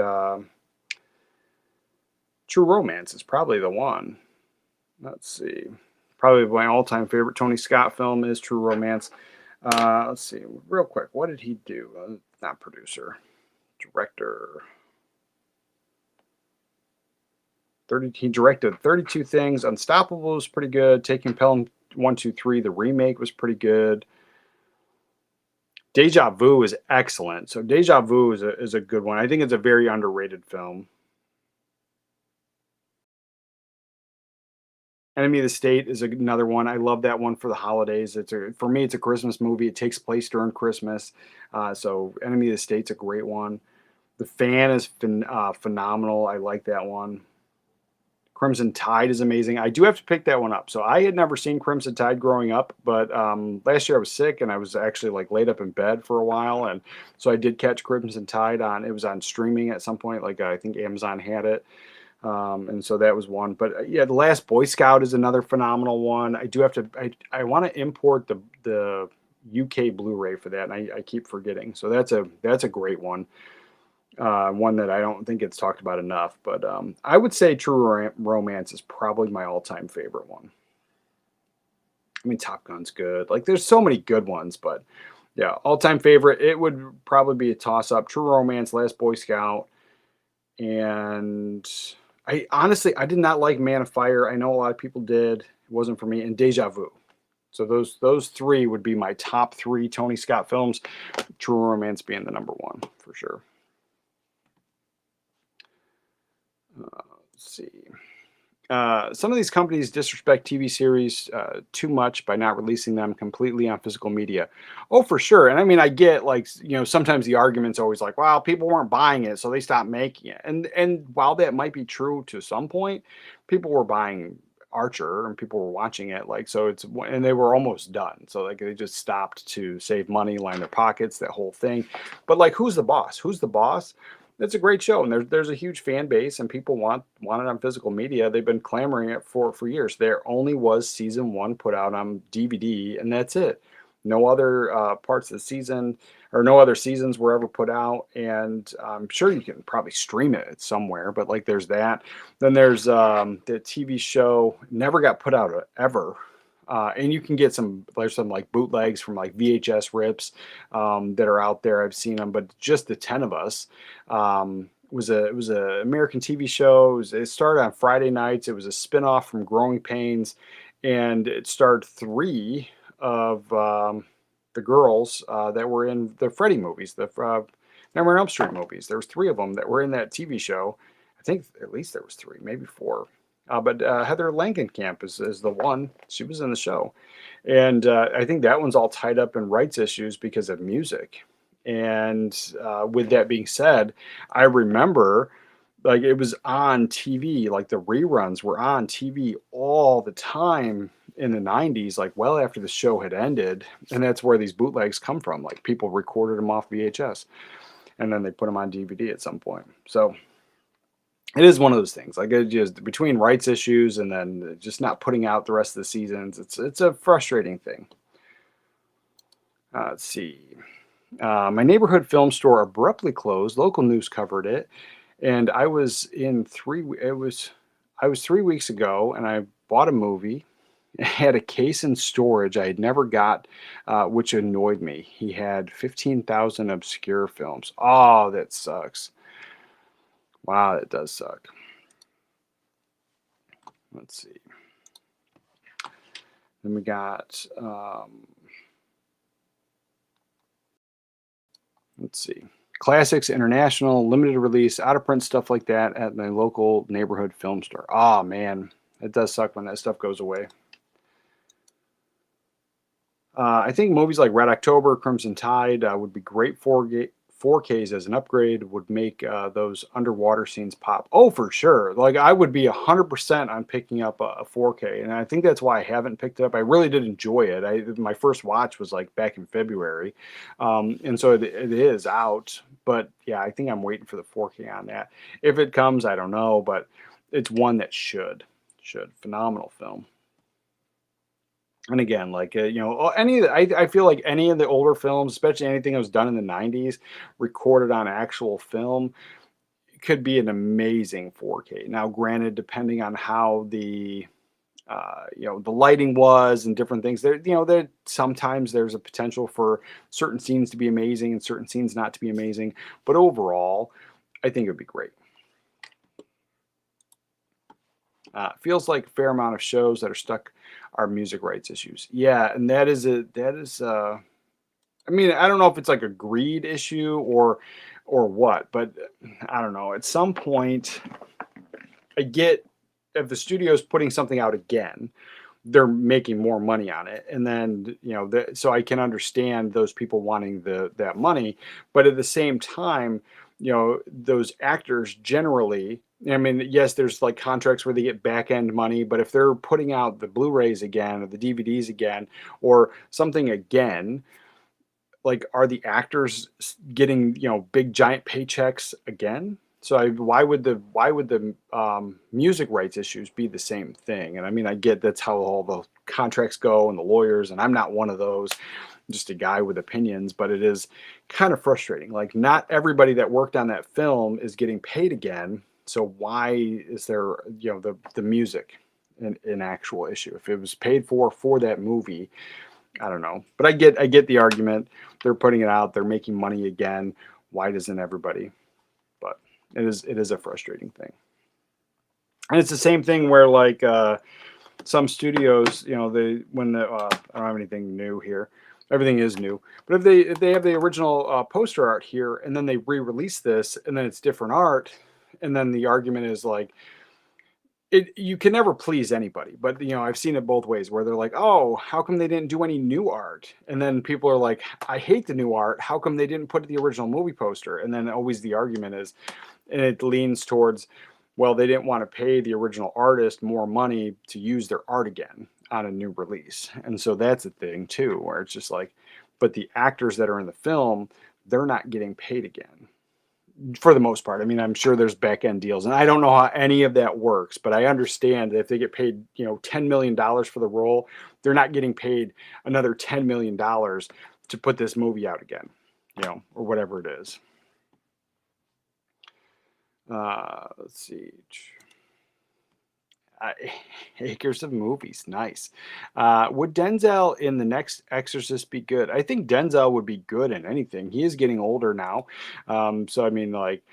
True Romance is probably the one. Let's see, probably my all-time favorite Tony Scott film is True Romance. Let's see, real quick, what did he do? Not producer, director. He directed 32 Things. Unstoppable was pretty good. Taking Pelham 1, 2, 3, the remake was pretty good. Deja Vu is excellent. So Deja Vu is a good one. I think it's a very underrated film. Enemy of the State is another one. I love that one for the holidays. For me, it's a Christmas movie. It takes place during Christmas. So Enemy of the State's a great one. The Fan is phenomenal. I like that one. Crimson Tide is amazing. I do have to pick that one up. So I had never seen Crimson Tide growing up, but last year I was sick and I was actually like laid up in bed for a while, and so I did catch Crimson Tide on. It was on streaming at some point. Like I think Amazon had it, and so that was one. But yeah, The Last Boy Scout is another phenomenal one. I do have to. I want to import the UK Blu-ray for that, and I keep forgetting. So that's a great one. One that I don't think it's talked about enough, but I would say True Romance is probably my all-time favorite one. I mean, Top Gun's good. Like, there's so many good ones, but yeah, all-time favorite, it would probably be a toss-up. True Romance, Last Boy Scout, and I honestly, I did not like Man of Fire. I know a lot of people did. It wasn't for me. And Deja Vu. So those three would be my top three Tony Scott films. True Romance being the number one for sure. Let's see. Some of these companies disrespect TV series too much by not releasing them completely on physical media. Oh, for sure. And I mean, I get like, sometimes the argument's always like, well, people weren't buying it, so they stopped making it. And while that might be true to some point, people were buying Archer and people were watching it. Like, so and they were almost done. So like they just stopped to save money, line their pockets, that whole thing. But like, who's the boss? Who's the boss? It's a great show, and there's a huge fan base, and people want it on physical media. They've been clamoring it for years. There only was season 1 put out on DVD, and that's it. No other parts of the season or no other seasons were ever put out, and I'm sure you can probably stream it somewhere. But like, there's that. Then there's the TV show never got put out ever. And you can get there's some like bootlegs from like VHS rips that are out there. I've seen them, but just the 10 of Us was a American TV show. It started on Friday nights. It was a spinoff from Growing Pains, and it starred 3 of the girls that were in the Freddy movies, the Nightmare on Elm Street movies. There was 3 of them that were in that TV show. I think at least there was 3, maybe 4. But Heather Langenkamp is the one. She was in the show. And I think that one's all tied up in rights issues because of music. And with that being said, I remember like it was on TV, like the reruns were on TV all the time in the 90s, like well after the show had ended. And that's where these bootlegs come from. Like people recorded them off VHS and then they put them on DVD at some point. So it is one of those things, like it just between rights issues and then just not putting out the rest of the seasons. It's a frustrating thing. Let's see. My neighborhood film store abruptly closed. Local news covered it, and I was 3 weeks ago, and I bought a movie, had a case in storage I had never got, which annoyed me. He had 15,000 obscure films. Oh, that sucks. Wow, that does suck. Let's see. Then we got, let's see, Classics International, limited release, out of print stuff like that at my local neighborhood film store. Oh, man, it does suck when that stuff goes away. I think movies like Red October, Crimson Tide would be great 4Ks as an upgrade, would make those underwater scenes pop. Oh, for sure. Like I would be 100% on picking up a 4K. And I think that's why I haven't picked it up. I really did enjoy it. My first watch was like back in February. And so it is out. But yeah, I think I'm waiting for the 4K on that. If it comes, I don't know. But it's one that should. Phenomenal film. And again, like I feel like any of the older films, especially anything that was done in the '90s, recorded on actual film, could be an amazing 4K. Now, granted, depending on how the lighting was and different things, there sometimes there's a potential for certain scenes to be amazing and certain scenes not to be amazing. But overall, I think it would be great. Feels like a fair amount of shows that are stuck are music rights issues. Yeah, and that is I mean, I don't know if it's like a greed issue or what, but I don't know. At some point, I get if the studio's putting something out again, they're making more money on it, and then so I can understand those people wanting that money, but at the same time, those actors generally. I mean, yes, there's like contracts where they get back end money, but if they're putting out the Blu-rays again or the DVDs again or something again, like are the actors getting big giant paychecks again? So why would the music rights issues be the same thing? And I mean, I get that's how all the contracts go and the lawyers, and I'm not one of those, just a guy with opinions, but it is kind of frustrating. Like not everybody that worked on that film is getting paid again. So why is there the music an actual issue? If it was paid for that movie, I don't know. But I get the argument. They're putting it out, they're making money again. Why doesn't everybody? But it is a frustrating thing. And it's the same thing where like some studios, they when the I don't have anything new here. Everything is new. But if they have the original poster art here and then they re-release this and then it's different art, and then the argument is like you can never please anybody, but I've seen it both ways where they're like, oh, how come they didn't do any new art? And then people are like, I hate the new art. How come they didn't put the original movie poster? And then always the argument is, and it leans towards, well, they didn't want to pay the original artist more money to use their art again on a new release. And so that's a thing too, where it's just like, but the actors that are in the film, they're not getting paid again for the most part. I mean, I'm sure there's back end deals, and I don't know how any of that works, but I understand that if they get paid, $10 million for the role, they're not getting paid another $10 million to put this movie out again, or whatever it is. Let's see. Acres of movies. Nice. Would Denzel in the next Exorcist be good? I think Denzel would be good in anything. He is getting older now. So I mean, like,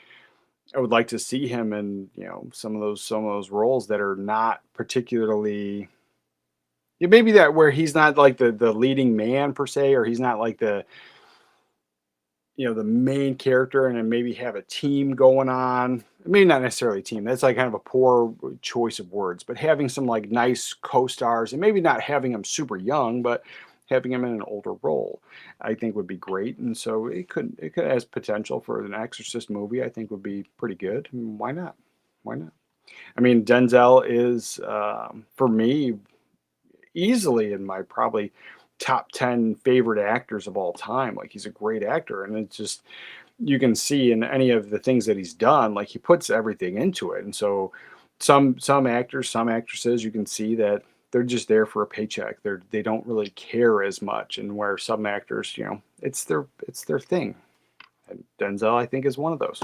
I would like to see him in, some of those roles that are not particularly, maybe that where he's not like the leading man per se, or he's not like the main character, and then maybe have a team going on. Maybe not necessarily a team. That's like kind of a poor choice of words, but having some like nice co-stars and maybe not having them super young, but having him in an older role, I think would be great. And so it could has potential for an Exorcist movie. I think would be pretty good. Why not? Why not? I mean, Denzel is for me easily in my probably top 10 favorite actors of all time. Like he's a great actor, and it's just you can see in any of the things that he's done, like he puts everything into it. And so some actors, some actresses, you can see that they're just there for a paycheck. They don't really care as much. And where some actors, it's their thing. And Denzel, I think, is one of those.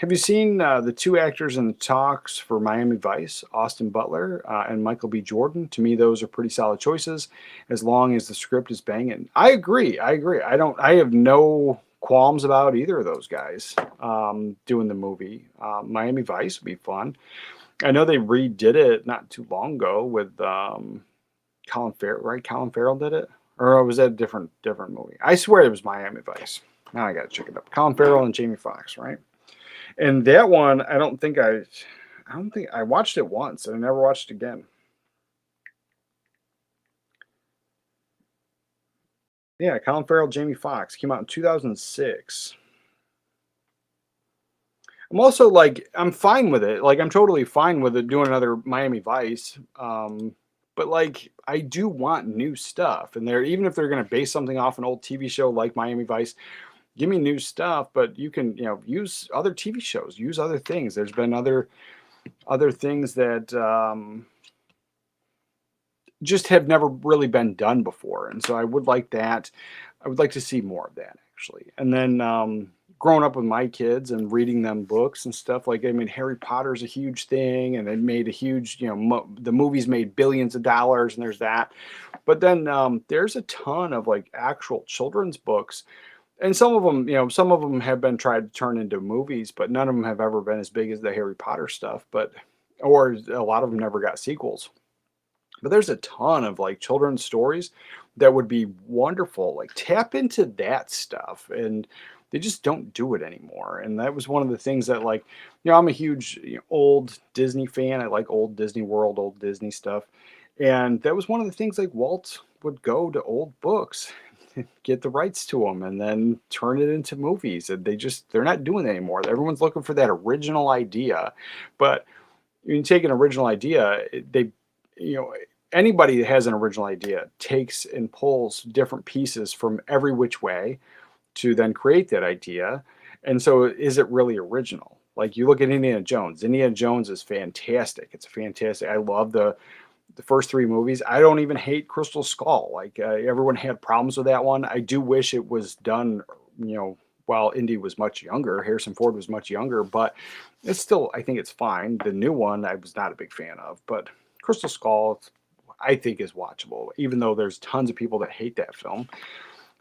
Have you seen the two actors in the talks for Miami Vice, Austin Butler and Michael B. Jordan? To me, those are pretty solid choices, as long as the script is banging. I agree. I agree. I have no qualms about either of those guys doing the movie. Miami Vice would be fun. I know they redid it not too long ago with Colin Farrell. Right? Colin Farrell did it, or was that a different movie? I swear it was Miami Vice. Now I got to check it up. Colin Farrell and Jamie Foxx, right? And that one, I don't think I watched it once and I never watched it again. Yeah, Colin Farrell, Jamie Foxx came out in 2006. I'm also like, I'm fine with it. Like, I'm totally fine with it doing another Miami Vice. But like, I do want new stuff, and they're even if they're going to base something off an old TV show like Miami Vice, give me new stuff. But you can, use other TV shows, use other things. There's been other things that just have never really been done before. And so I would like that. I would like to see more of that actually. And then growing up with my kids and reading them books and stuff like, I mean, Harry Potter's a huge thing, and it made a huge, the movies made billions of dollars, and there's that. But then there's a ton of like actual children's books, and some of them have been tried to turn into movies, but none of them have ever been as big as the Harry Potter stuff. Or a lot of them never got sequels. But there's a ton of like children's stories that would be wonderful. Like tap into that stuff, and they just don't do it anymore. And that was one of the things that like, I'm a huge old Disney fan. I like old Disney World, old Disney stuff. And that was one of the things like Walt would go to old books, get the rights to them, and then turn it into movies. And they're not doing that anymore. Everyone's looking for that original idea. But when you take an original idea, you know, anybody that has an original idea takes and pulls different pieces from every which way to then create that idea. And so is it really original? Like you look at Indiana Jones. Indiana Jones is fantastic. It's fantastic. I love the first three movies. I don't even hate Crystal Skull. Like everyone had problems with that one. I do wish it was done, while Indy was much younger. Harrison Ford was much younger, but it's still, I think it's fine. The new one, I was not a big fan of, but Crystal Skull, I think is watchable, even though there's tons of people that hate that film.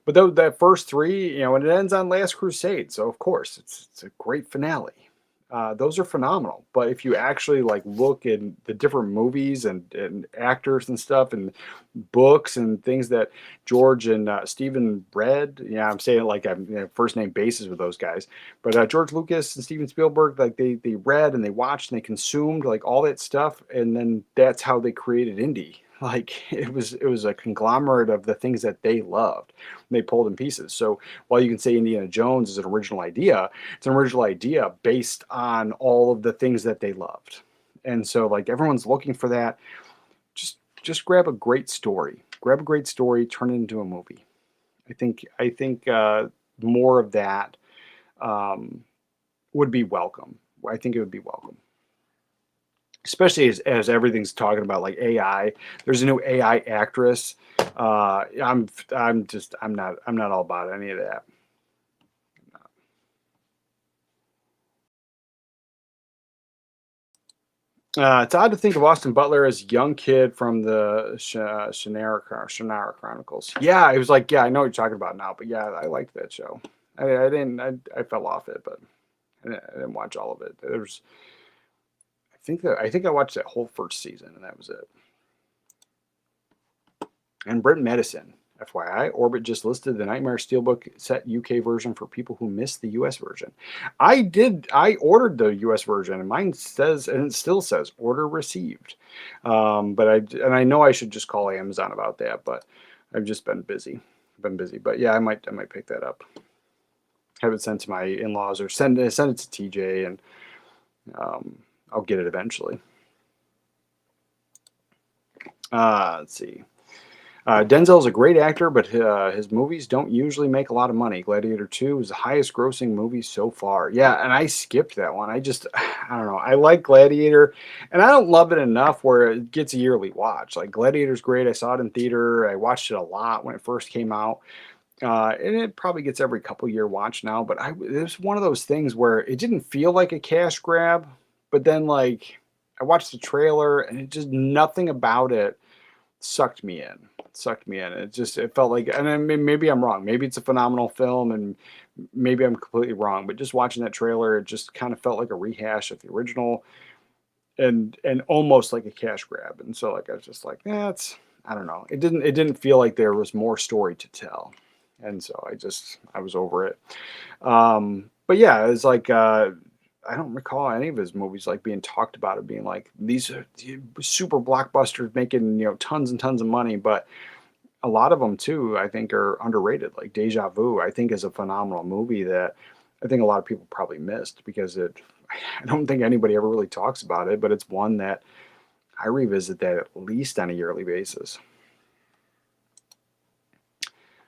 But that first three, and it ends on Last Crusade, so of course it's a great finale. Those are phenomenal. But if you actually like look in the different movies and actors and stuff and books and things that George and Stephen read, I'm saying it like I'm first name basis with those guys, but George Lucas and Steven Spielberg, like they read and they watched and they consumed like all that stuff, and then that's how they created Indy. Like it was a conglomerate of the things that they loved. And they pulled in pieces. So while you can say Indiana Jones is an original idea, it's an original idea based on all of the things that they loved. And so like everyone's looking for that. Just grab a great story. Grab a great story, turn it into a movie. I think more of that would be welcome. I think it would be welcome. Especially as everything's talking about like AI. There's a new AI actress. I'm not all about any of that. It's odd to think of Austin Butler as a young kid from the Shannara Chronicles. Yeah, it was like, yeah, I know what you're talking about now, but yeah, I liked that show. I fell off it, but I didn't watch all of it. I think I watched that whole first season, and that was it. And Britain Medicine, FYI, Orbit just listed the Nightmare Steelbook set UK version for people who missed the US version. I ordered the US version, and mine says, and it still says, order received. But I know I should just call Amazon about that, but I've just been busy. But yeah, I might pick that up. Have it sent to my in-laws, or send it to TJ, and I'll get it eventually. Let's see. Denzel's a great actor, but his movies don't usually make a lot of money. Gladiator 2 is the highest grossing movie so far. Yeah, and I skipped that one. I don't know. I like Gladiator, and I don't love it enough where it gets a yearly watch. Like Gladiator's great. I saw it in theater. I watched it a lot when it first came out. And it probably gets every couple year watch now, but it was one of those things where it didn't feel like a cash grab, but then like I watched the trailer and it just nothing about it sucked me in. Sucked me in. It felt like, and maybe I'm wrong. Maybe it's a phenomenal film, and maybe I'm completely wrong. But just watching that trailer, it just kind of felt like a rehash of the original, and almost like a cash grab. And so like I was just like, it's I don't know. It didn't feel like there was more story to tell, and so I was over it. But yeah, it's like I don't recall any of his movies like being talked about it being like these are super blockbusters making tons and tons of money, but a lot of them too I think are underrated. Like Deja Vu, I think is a phenomenal movie that I think a lot of people probably missed because I don't think anybody ever really talks about it, but it's one that I revisit that at least on a yearly basis.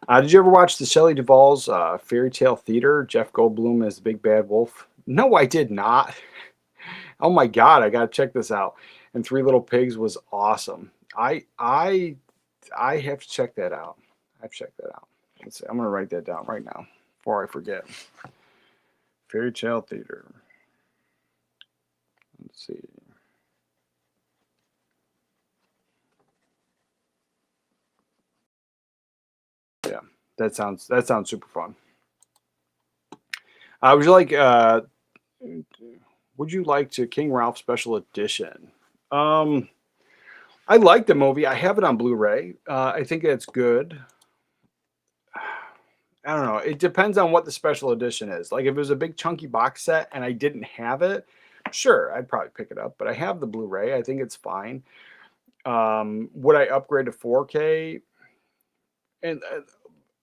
Did you ever watch the Shelley Duvall's Fairy Tale Theater? Jeff Goldblum as the Big Bad Wolf. No, I did not. Oh my God, I gotta check this out. And Three Little Pigs was awesome. I have to check that out. I've checked that out. Let's see. I'm gonna write that down right now before I forget. Fairy Tale Theater. Let's see. Yeah, that sounds super fun. Would you like would you like to King Ralph Special Edition? Um, I like the movie. I have it on Blu-ray. I think it's good. I don't know. It depends on what the special edition is. Like if it was a big chunky box set and I didn't have it, sure, I'd probably pick it up. But I have the Blu-ray. I think it's fine. Would I upgrade to 4K? And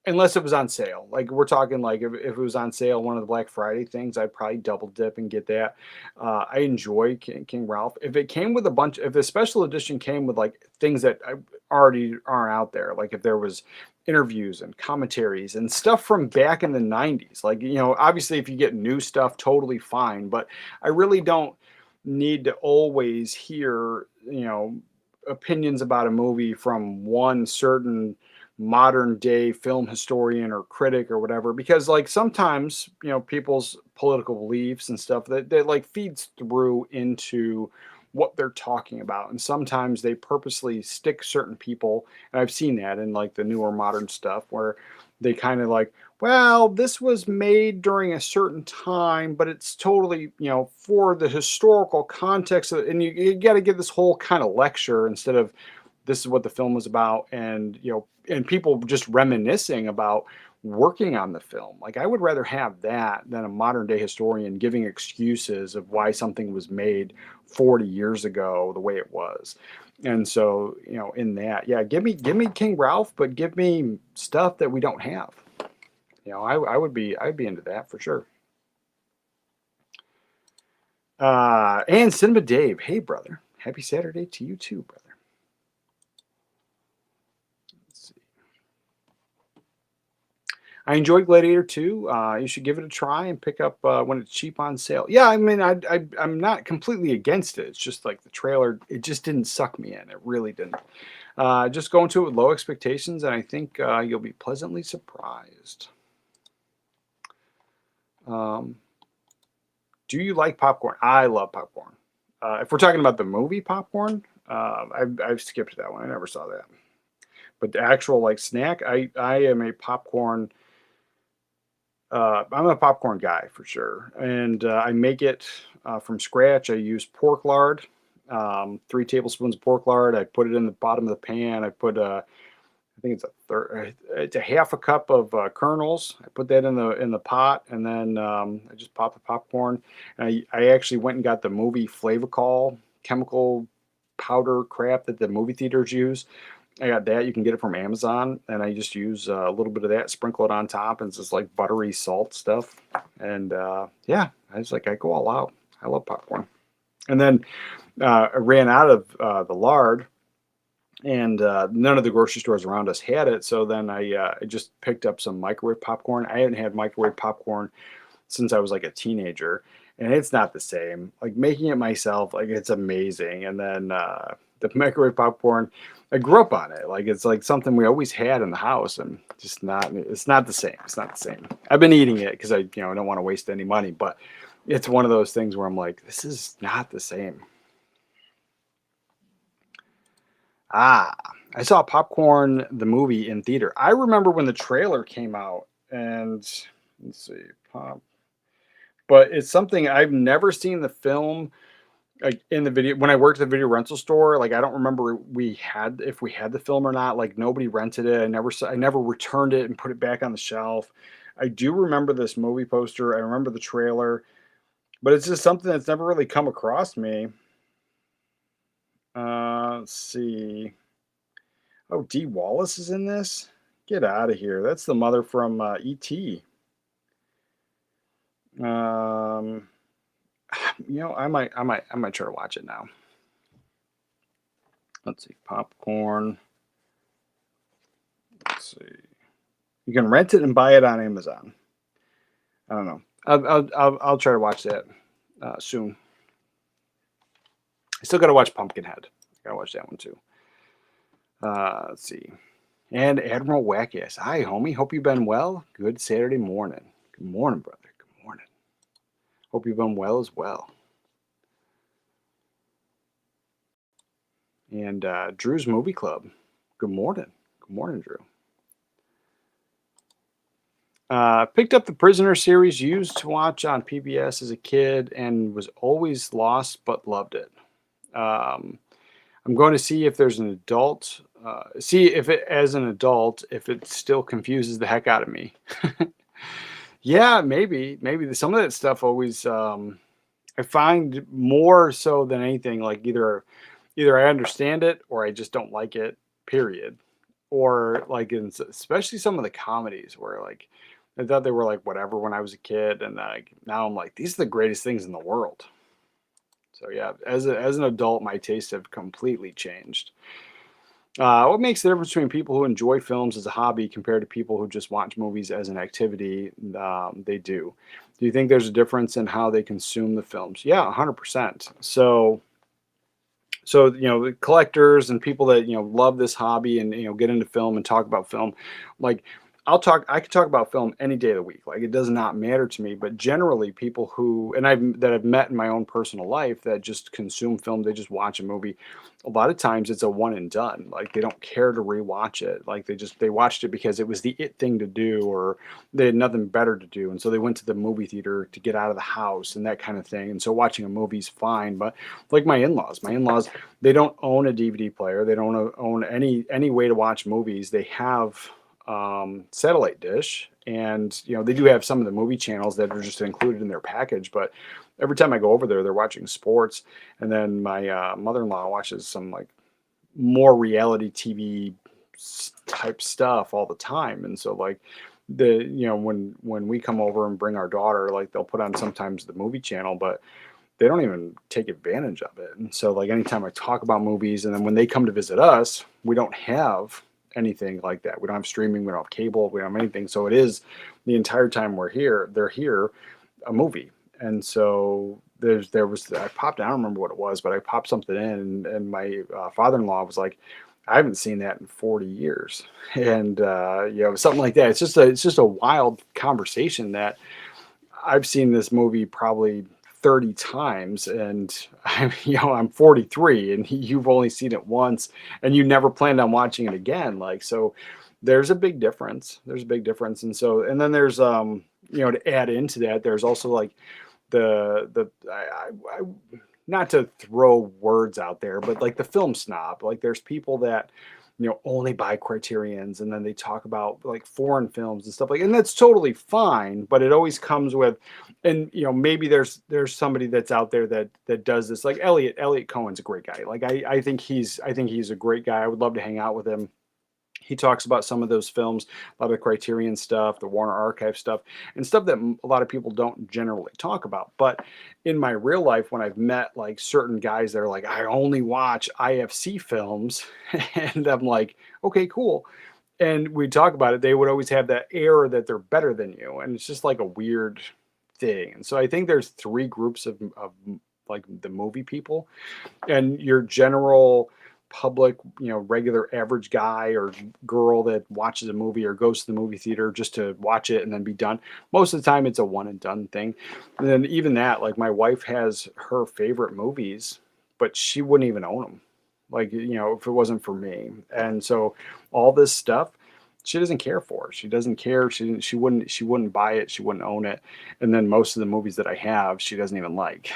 unless it was on sale. Like we're talking like if it was on sale, one of the Black Friday things, I'd probably double dip and get that. I enjoy King Ralph. If it came with if the special edition came with like things that already aren't out there, like if there was interviews and commentaries and stuff from back in the 90s, like, obviously if you get new stuff, totally fine. But I really don't need to always hear, opinions about a movie from one certain modern day film historian or critic or whatever, because like sometimes people's political beliefs and stuff that like feeds through into what they're talking about, and sometimes they purposely stick certain people, and I've seen that in like the newer modern stuff where they kind of like, well, this was made during a certain time, but it's totally for the historical context and you got to give this whole kind of lecture instead of this is what the film was about, and and people just reminiscing about working on the film. Like I would rather have that than a modern day historian giving excuses of why something was made 40 years ago the way it was. And so in that, yeah, give me King Ralph, but give me stuff that we don't have. I'd be into that for sure. And Cinema Dave, hey brother, happy Saturday to you too, brother. I enjoyed Gladiator 2. You should give it a try and pick up when it's cheap on sale. Yeah, I mean, I'm not completely against it. It's just like the trailer, it just didn't suck me in. It really didn't. Just go into it with low expectations, and I think you'll be pleasantly surprised. Do you like popcorn? I love popcorn. If we're talking about the movie popcorn, I've skipped that one. I never saw that. But the actual like snack, I am a popcorn. I'm a popcorn guy for sure, and I make it from scratch. I use pork lard, 3 tablespoons of pork lard. I put it in the bottom of the pan. I put I think it's a half a cup of kernels. I put that in the pot, and then I just pop the popcorn. And I actually went and got the movie Flavacol chemical powder crap that the movie theaters use. I got that. You can get it from Amazon, and I just use a little bit of that, sprinkle it on top, and it's just like buttery salt stuff. And yeah, I go all out. I love popcorn. And then I ran out of the lard, and none of the grocery stores around us had it. So then I just picked up some microwave popcorn. I hadn't had microwave popcorn since I was like a teenager. and it's not the same. Like making it myself, like it's amazing. And then the microwave popcorn, I grew up on it. Like it's like something we always had in the house, and just not. It's not the same. It's not the same. I've been eating it because I don't want to waste any money, but it's one of those things where I'm like, this is not the same. Ah, I saw Popcorn the movie in theater. I remember when the trailer came out, and let's see, but it's something I've never seen the film like in the video when I worked at the video rental store. Like I don't remember if we had the film or not. Like nobody rented it. I never returned it and put it back on the shelf. I do remember this movie poster. I remember the trailer, but it's just something that's never really come across me. Let's see. Oh, Dee Wallace is in this? Get out of here. That's the mother from E.T. Um, I might try to watch it now. Let's see, Popcorn. Let's see. You can rent it and buy it on Amazon. I don't know. I'll try to watch that soon. I still got to watch Pumpkinhead. I got to watch that one too. Let's see. And Admiral Wackass. Hi, homie. Hope you've been well. Good Saturday morning. Good morning, brother. Good morning. Hope you've been well as well. And Drew's Movie Club. Good morning. Good morning, Drew. Picked up the Prisoner series, used to watch on PBS as a kid, and was always lost but loved it. I'm going to see if there's an adult. See if it, as an adult, if it still confuses the heck out of me. Yeah, maybe some of that stuff always. I find more so than anything, like either I understand it or I just don't like it. Period. Or like especially some of the comedies where like I thought they were like whatever when I was a kid, and like now I'm like these are the greatest things in the world. So yeah, as an adult, my tastes have completely changed. What makes the difference between people who enjoy films as a hobby compared to people who just watch movies as an activity? They do. Do you think there's a difference in how they consume the films? Yeah, 100%. So the collectors and people that love this hobby and get into film and talk about film, like I could talk about film any day of the week. Like it does not matter to me. But generally, people that I've met in my own personal life that just consume film, they just watch a movie. A lot of times it's a one and done. Like they don't care to rewatch it. Like they watched it because it was the it thing to do, or they had nothing better to do, and so they went to the movie theater to get out of the house and that kind of thing. And so watching a movie's fine. But like my in-laws, they don't own a DVD player. They don't own any way to watch movies. They have satellite dish, and they do have some of the movie channels that are just included in their package. But every time I go over there, they're watching sports, and then my mother-in-law watches some like more reality TV type stuff all the time. And so like when we come over and bring our daughter, like they'll put on sometimes the movie channel, but they don't even take advantage of it. And so like anytime I talk about movies, and then when they come to visit us, we don't have anything like that. We don't have streaming, we don't have cable, we don't have anything. So it is the entire time they're here, a movie. And so I popped, I don't remember what it was, but I popped something in, and my father-in-law was like, I haven't seen that in 40 years. And something like that. It's just a wild conversation that I've seen this movie probably 30 times, and I'm 43, and you've only seen it once, and you never planned on watching it again. Like, so there's a big difference. And then there's to add into that, there's also like I not to throw words out there, but like the film snob. Like there's people that only buy Criterions, and then they talk about like foreign films and stuff like, and that's totally fine. But it always comes with, and maybe there's somebody that's out there that does this. Like Elliot Cohen's a great guy. Like I think he's a great guy. I would love to hang out with him. He talks about some of those films, a lot of the Criterion stuff, the Warner Archive stuff, and stuff that a lot of people don't generally talk about. But in my real life, when I've met like certain guys that are like, I only watch IFC films, and I'm like, okay, cool. And we talk about it, they would always have that air that they're better than you. And it's just like a weird thing. And so I think there's three groups of like the movie people, and your general public, regular average guy or girl that watches a movie or goes to the movie theater just to watch it and then be done. Most of the time it's a one and done thing. And then even that, like my wife has her favorite movies, but she wouldn't even own them. Like, if it wasn't for me. And so all this stuff, she doesn't care for. She doesn't care. She wouldn't buy it. She wouldn't own it. And then most of the movies that I have, she doesn't even like.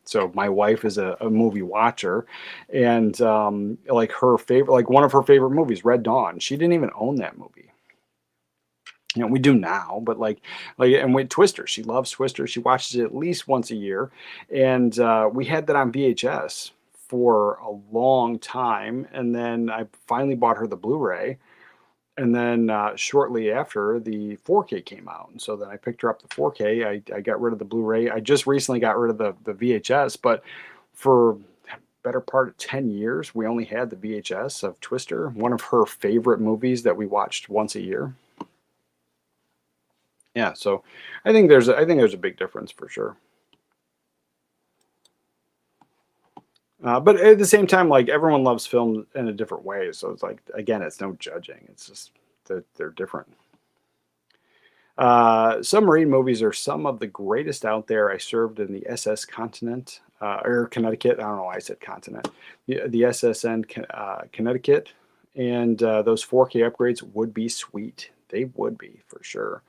So my wife is a movie watcher, and like her favorite, like one of her favorite movies, Red Dawn. She didn't even own that movie. We do now, but and with Twister, she loves Twister. She watches it at least once a year, and we had that on VHS for a long time, and then I finally bought her the Blu-ray. And then shortly after, the 4K came out. And so then I picked her up the 4K. I got rid of the Blu-ray. I just recently got rid of the VHS, but for better part of 10 years, we only had the VHS of Twister, one of her favorite movies that we watched once a year. Yeah, so I think there's a big difference for sure. But at the same time, like everyone loves film in a different way. So it's like, again, it's no judging. It's just that they're different. Submarine movies are some of the greatest out there. I served in the SS Continent, or Connecticut. I don't know why I said continent. The SSN Connecticut. And those 4K upgrades would be sweet. They would be for sure.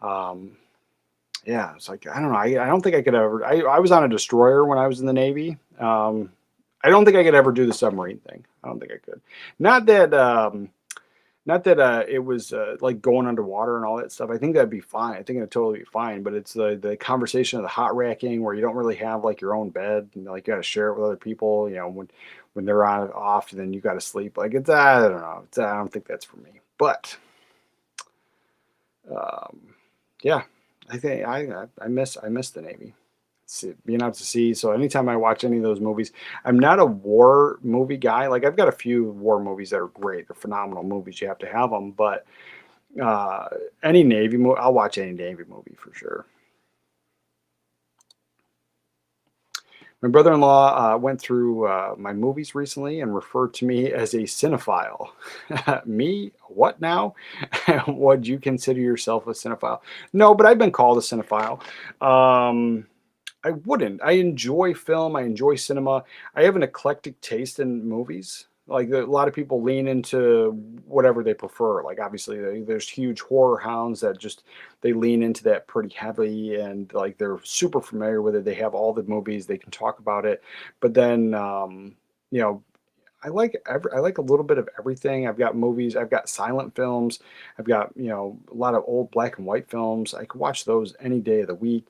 Yeah, it's like, I don't know. I don't think I could ever. I was on a destroyer when I was in the Navy. I don't think I could ever do the submarine thing. I don't think I could. Not that it was like going underwater and all that stuff. I think that'd be fine. I think it'd totally be fine. But it's the conversation of the hot racking where you don't really have like your own bed and like you got to share it with other people. When they're on off, and then you got to sleep. Like I don't know. I don't think that's for me. But yeah, I think I miss the Navy. Being out to sea. So anytime I watch any of those movies, I'm not a war movie guy. Like I've got a few war movies that are great. They're phenomenal movies. You have to have them. But any Navy movie, I'll watch any Navy movie for sure. My brother-in-law went through my movies recently and referred to me as a cinephile. Me? What now? Would you consider yourself a cinephile? No, but I've been called a cinephile. I wouldn't. I enjoy film. I enjoy cinema. I have an eclectic taste in movies. Like a lot of people lean into whatever they prefer. Like obviously there's huge horror hounds that just they lean into that pretty heavily, and like they're super familiar with it. They have all the movies. They can talk about it. But then I like a little bit of everything. I've got movies. I've got silent films. I've got a lot of old black and white films. I could watch those any day of the week.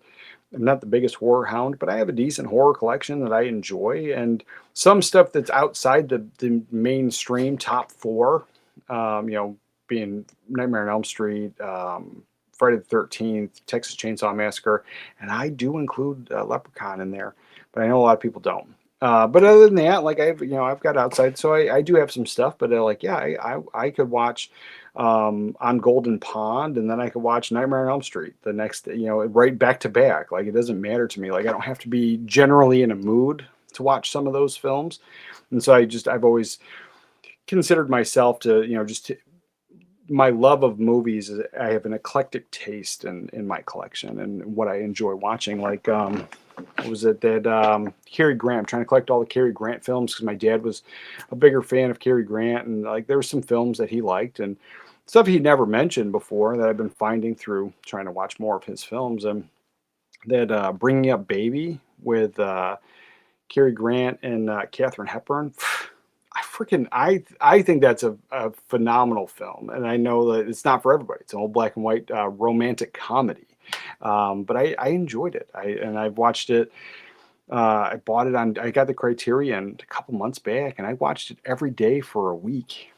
I'm not the biggest horror hound, but I have a decent horror collection that I enjoy, and some stuff that's outside the mainstream top four, being Nightmare on Elm Street, Friday the 13th, Texas Chainsaw Massacre, and I do include Leprechaun in there, but I know a lot of people don't. But other than that, like I've got outside, so I do have some stuff, but I could watch on Golden Pond, and then I could watch Nightmare on Elm Street the next, right back to back. Like it doesn't matter to me. Like I don't have to be generally in a mood to watch some of those films, and so I've always considered myself to, my love of movies is I have an eclectic taste in my collection and what I enjoy watching. Like what was it that Cary Grant? I'm trying to collect all the Cary Grant films because my dad was a bigger fan of Cary Grant, and like there were some films that he liked and stuff he never mentioned before that I've been finding through trying to watch more of his films. And that Bringing Up Baby with Cary Grant and Katharine Hepburn. I think that's a phenomenal film, and I know that it's not for everybody. It's an old black and white romantic comedy, but I enjoyed it. I've watched it. I bought it on. I got the Criterion a couple months back, and I watched it every day for a week.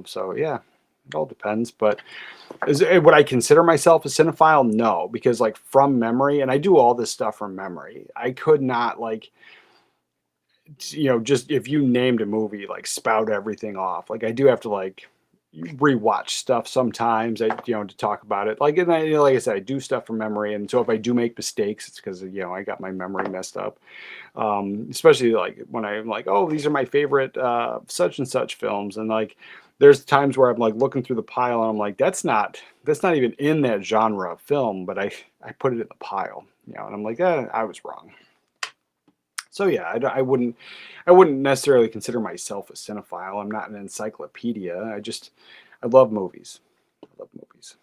So yeah, it all depends. But would I consider myself a cinephile? No, because like from memory, and I do all this stuff from memory. I could not just if you named a movie, like spout everything off. Like I do have to rewatch stuff sometimes, to talk about it. Like, and like I said, I do stuff from memory, and so if I do make mistakes, it's because I got my memory messed up. Especially like when I'm like, oh, these are my favorite such and such films, and like there's times where I'm like looking through the pile and I'm like, that's not even in that genre of film, but I put it in the pile, and I'm like, I was wrong. So yeah, I wouldn't necessarily consider myself a cinephile. I'm not an encyclopedia. I love movies. I love movies.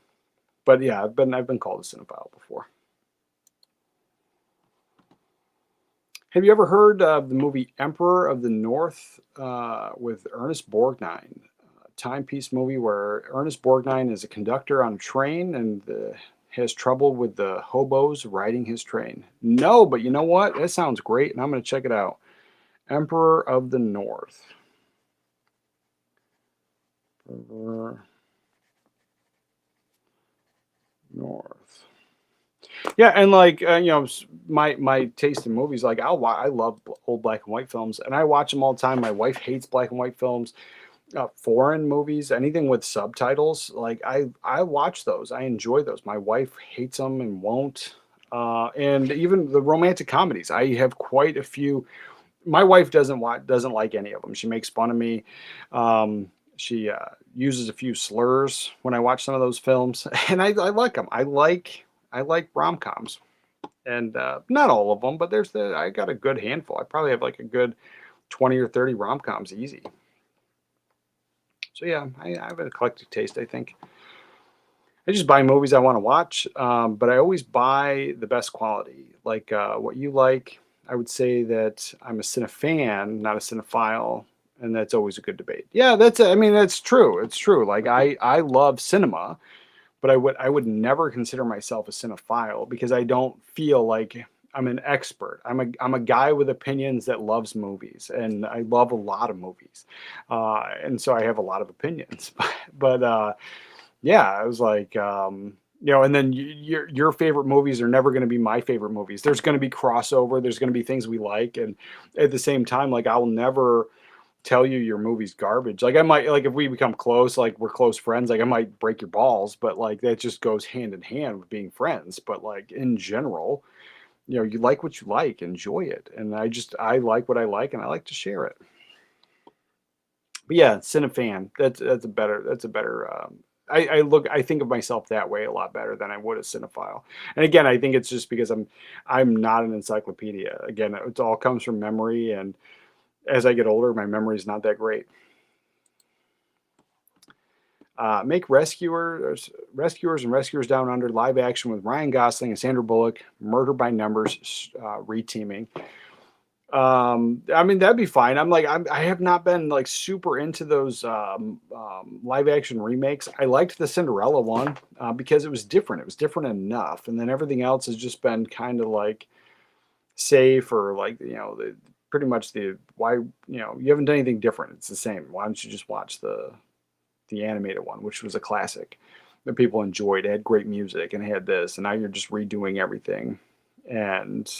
But yeah, I've been called a cinephile before. Have you ever heard of the movie Emperor of the North with Ernest Borgnine? A timepiece movie where Ernest Borgnine is a conductor on a train and has trouble with the hobos riding his train. No, but you know what? That sounds great, and I'm going to check it out. Emperor of the North. Emperor North. Yeah, and like my taste in movies, like I love old black and white films, and I watch them all the time. My wife hates black and white films, foreign movies, anything with subtitles. Like I watch those. I enjoy those. My wife hates them and won't. And even the romantic comedies, I have quite a few. My wife doesn't like any of them. She makes fun of me. She uses a few slurs when I watch some of those films, and I like them. I like rom-coms, and not all of them, but I got a good handful. I probably have like a good 20 or 30 rom-coms easy. So yeah, I have an eclectic taste, I think. I just buy movies I want to watch, but I always buy the best quality. Like what you like, I would say that I'm a cinefan, not a cinephile, and that's always a good debate. Yeah, I mean, that's true. It's true. Like I love cinema, but I would never consider myself a cinephile because I don't feel like I'm an expert. I'm a guy with opinions that loves movies, and I love a lot of movies, and so I have a lot of opinions. But yeah, I was like, and then your favorite movies are never going to be my favorite movies. There's going to be crossover. There's going to be things we like, and at the same time, like I will never tell you your movie's garbage. Like I might, like if we become close, like we're close friends, like I might break your balls, but like that just goes hand in hand with being friends. But like in general, you like what you like, enjoy it, and I like what I like, and I like to share it. But yeah, Cinefan. That's a better. I think of myself that way a lot better than I would a cinephile. And again, I think it's just because I'm not an encyclopedia. Again, it all comes from memory, and as I get older, my memory is not that great. Make Rescuers and Rescuers Down Under live action with Ryan Gosling and Sandra Bullock, Murder by Numbers reteaming. I mean, that'd be fine. I have not been like super into those live action remakes. I liked the Cinderella one because it was different. It was different enough, and then everything else has just been kind of like safe, or like pretty much why you haven't done anything different. It's the same. Why don't you just watch the animated one, which was a classic that people enjoyed. It had great music and had this, and now you're just redoing everything, and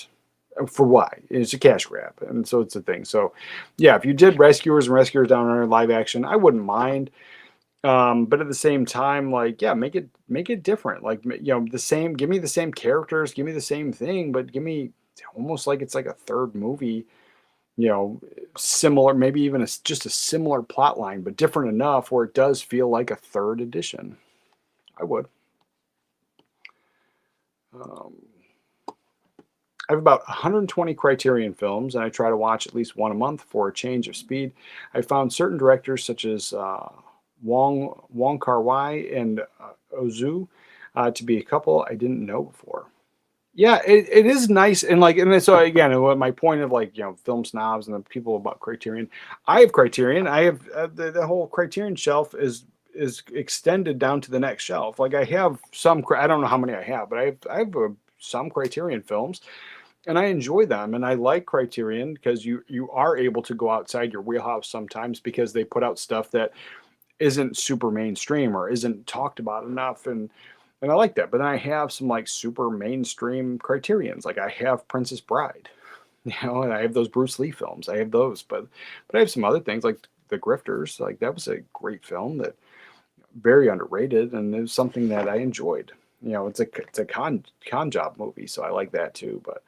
for why? It's a cash grab, and so it's a thing. So yeah, if you did Rescuers and Rescuers Down Under live action, I wouldn't mind. But at the same time, like, yeah, make it different. Like, the same, give me the same characters, give me the same thing, but give me almost like it's like a third movie, similar, maybe even just a similar plot line, but different enough where it does feel like a third edition. I would. Um, I have about 120 Criterion films, and I try to watch at least one a month for a change of speed. I found certain directors such as Wong Kar-wai and Ozu to be a couple I didn't know before. Yeah, it is nice, and like, and so again, my point of like film snobs and the people about Criterion. I have Criterion. I have the whole Criterion shelf is extended down to the next shelf. Like I have some, I don't know how many I have, but I have some Criterion films, and I enjoy them, and I like Criterion because you are able to go outside your wheelhouse sometimes because they put out stuff that isn't super mainstream or isn't talked about enough, and I like that. But then I have some like super mainstream Criterions. Like I have Princess Bride, and I have those Bruce Lee films. I have those, but I have some other things like The Grifters. Like that was a great film that very underrated, and it was something that I enjoyed. You know, it's a con job movie, so I like that too. But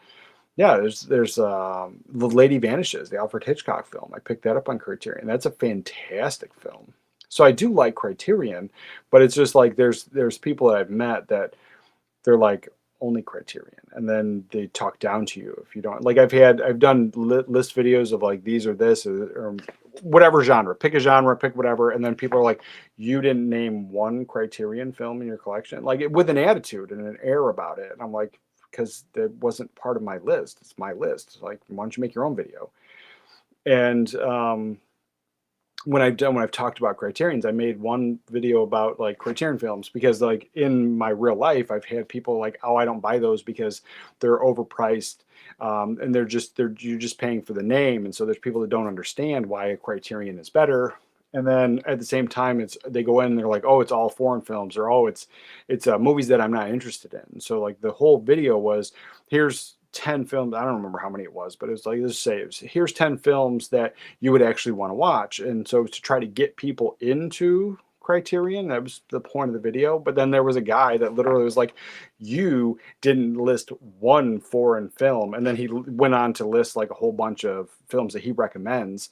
yeah, there's The Lady Vanishes, the Alfred Hitchcock film. I picked that up on Criterion. That's a fantastic film. So I do like Criterion, but it's just like there's people that I've met that they're like only Criterion, and then they talk down to you if you don't. Like I've done list videos of like these or this or whatever genre. Pick a genre, pick whatever, and then people are like, "You didn't name one Criterion film in your collection," like with an attitude and an air about it. And I'm like, because that wasn't part of my list. It's my list. Like, why don't you make your own video? And when I've talked about Criterions, I made one video about like Criterion films because like in my real life, I've had people like, oh, I don't buy those because they're overpriced, and you're just paying for the name, and so there's people that don't understand why a Criterion is better. And then at the same time, they go in and they're like, oh, it's all foreign films, or oh, it's movies that I'm not interested in. So like the whole video was, here's 10 films. I don't remember how many it was, but it was like, let's say here's 10 films that you would actually want to watch. And so to try to get people into Criterion, that was the point of the video. But then there was a guy that literally was like, you didn't list one foreign film. And then he went on to list like a whole bunch of films that he recommends.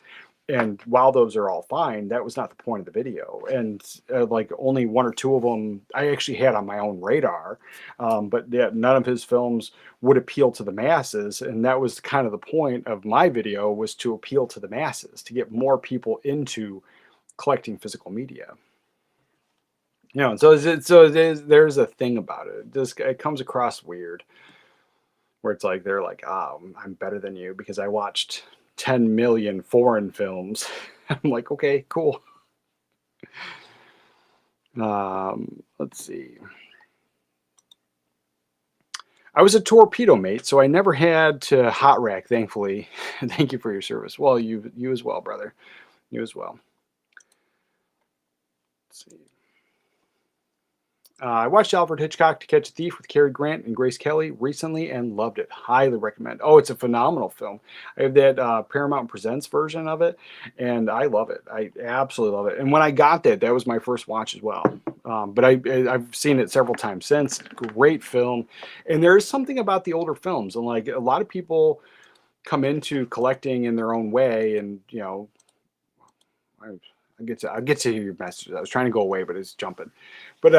And while those are all fine, that was not the point of the video. And like only one or two of them I actually had on my own radar. But yeah, none of his films would appeal to the masses. And that was kind of the point of my video, was to appeal to the masses, to get more people into collecting physical media. You know, there's a thing about it. It comes across weird, where it's like they're like, oh, I'm better than you because I watched 10 million foreign films. I'm like, okay, cool. Let's see. I was a torpedo mate, so I never had to hot rack, thankfully. Thank you for your service. Well, you as well, brother. You as well. Let's see. I watched Alfred Hitchcock To Catch a Thief with Cary Grant and Grace Kelly recently and loved it. Highly recommend. Oh, it's a phenomenal film. I have that Paramount Presents version of it, and I love it. I absolutely love it. And when I got that was my first watch as well. But I've seen it several times since. Great film. And there is something about the older films, and like a lot of people come into collecting in their own way, and you know, I get to hear your messages. I was trying to go away, but it's jumping. But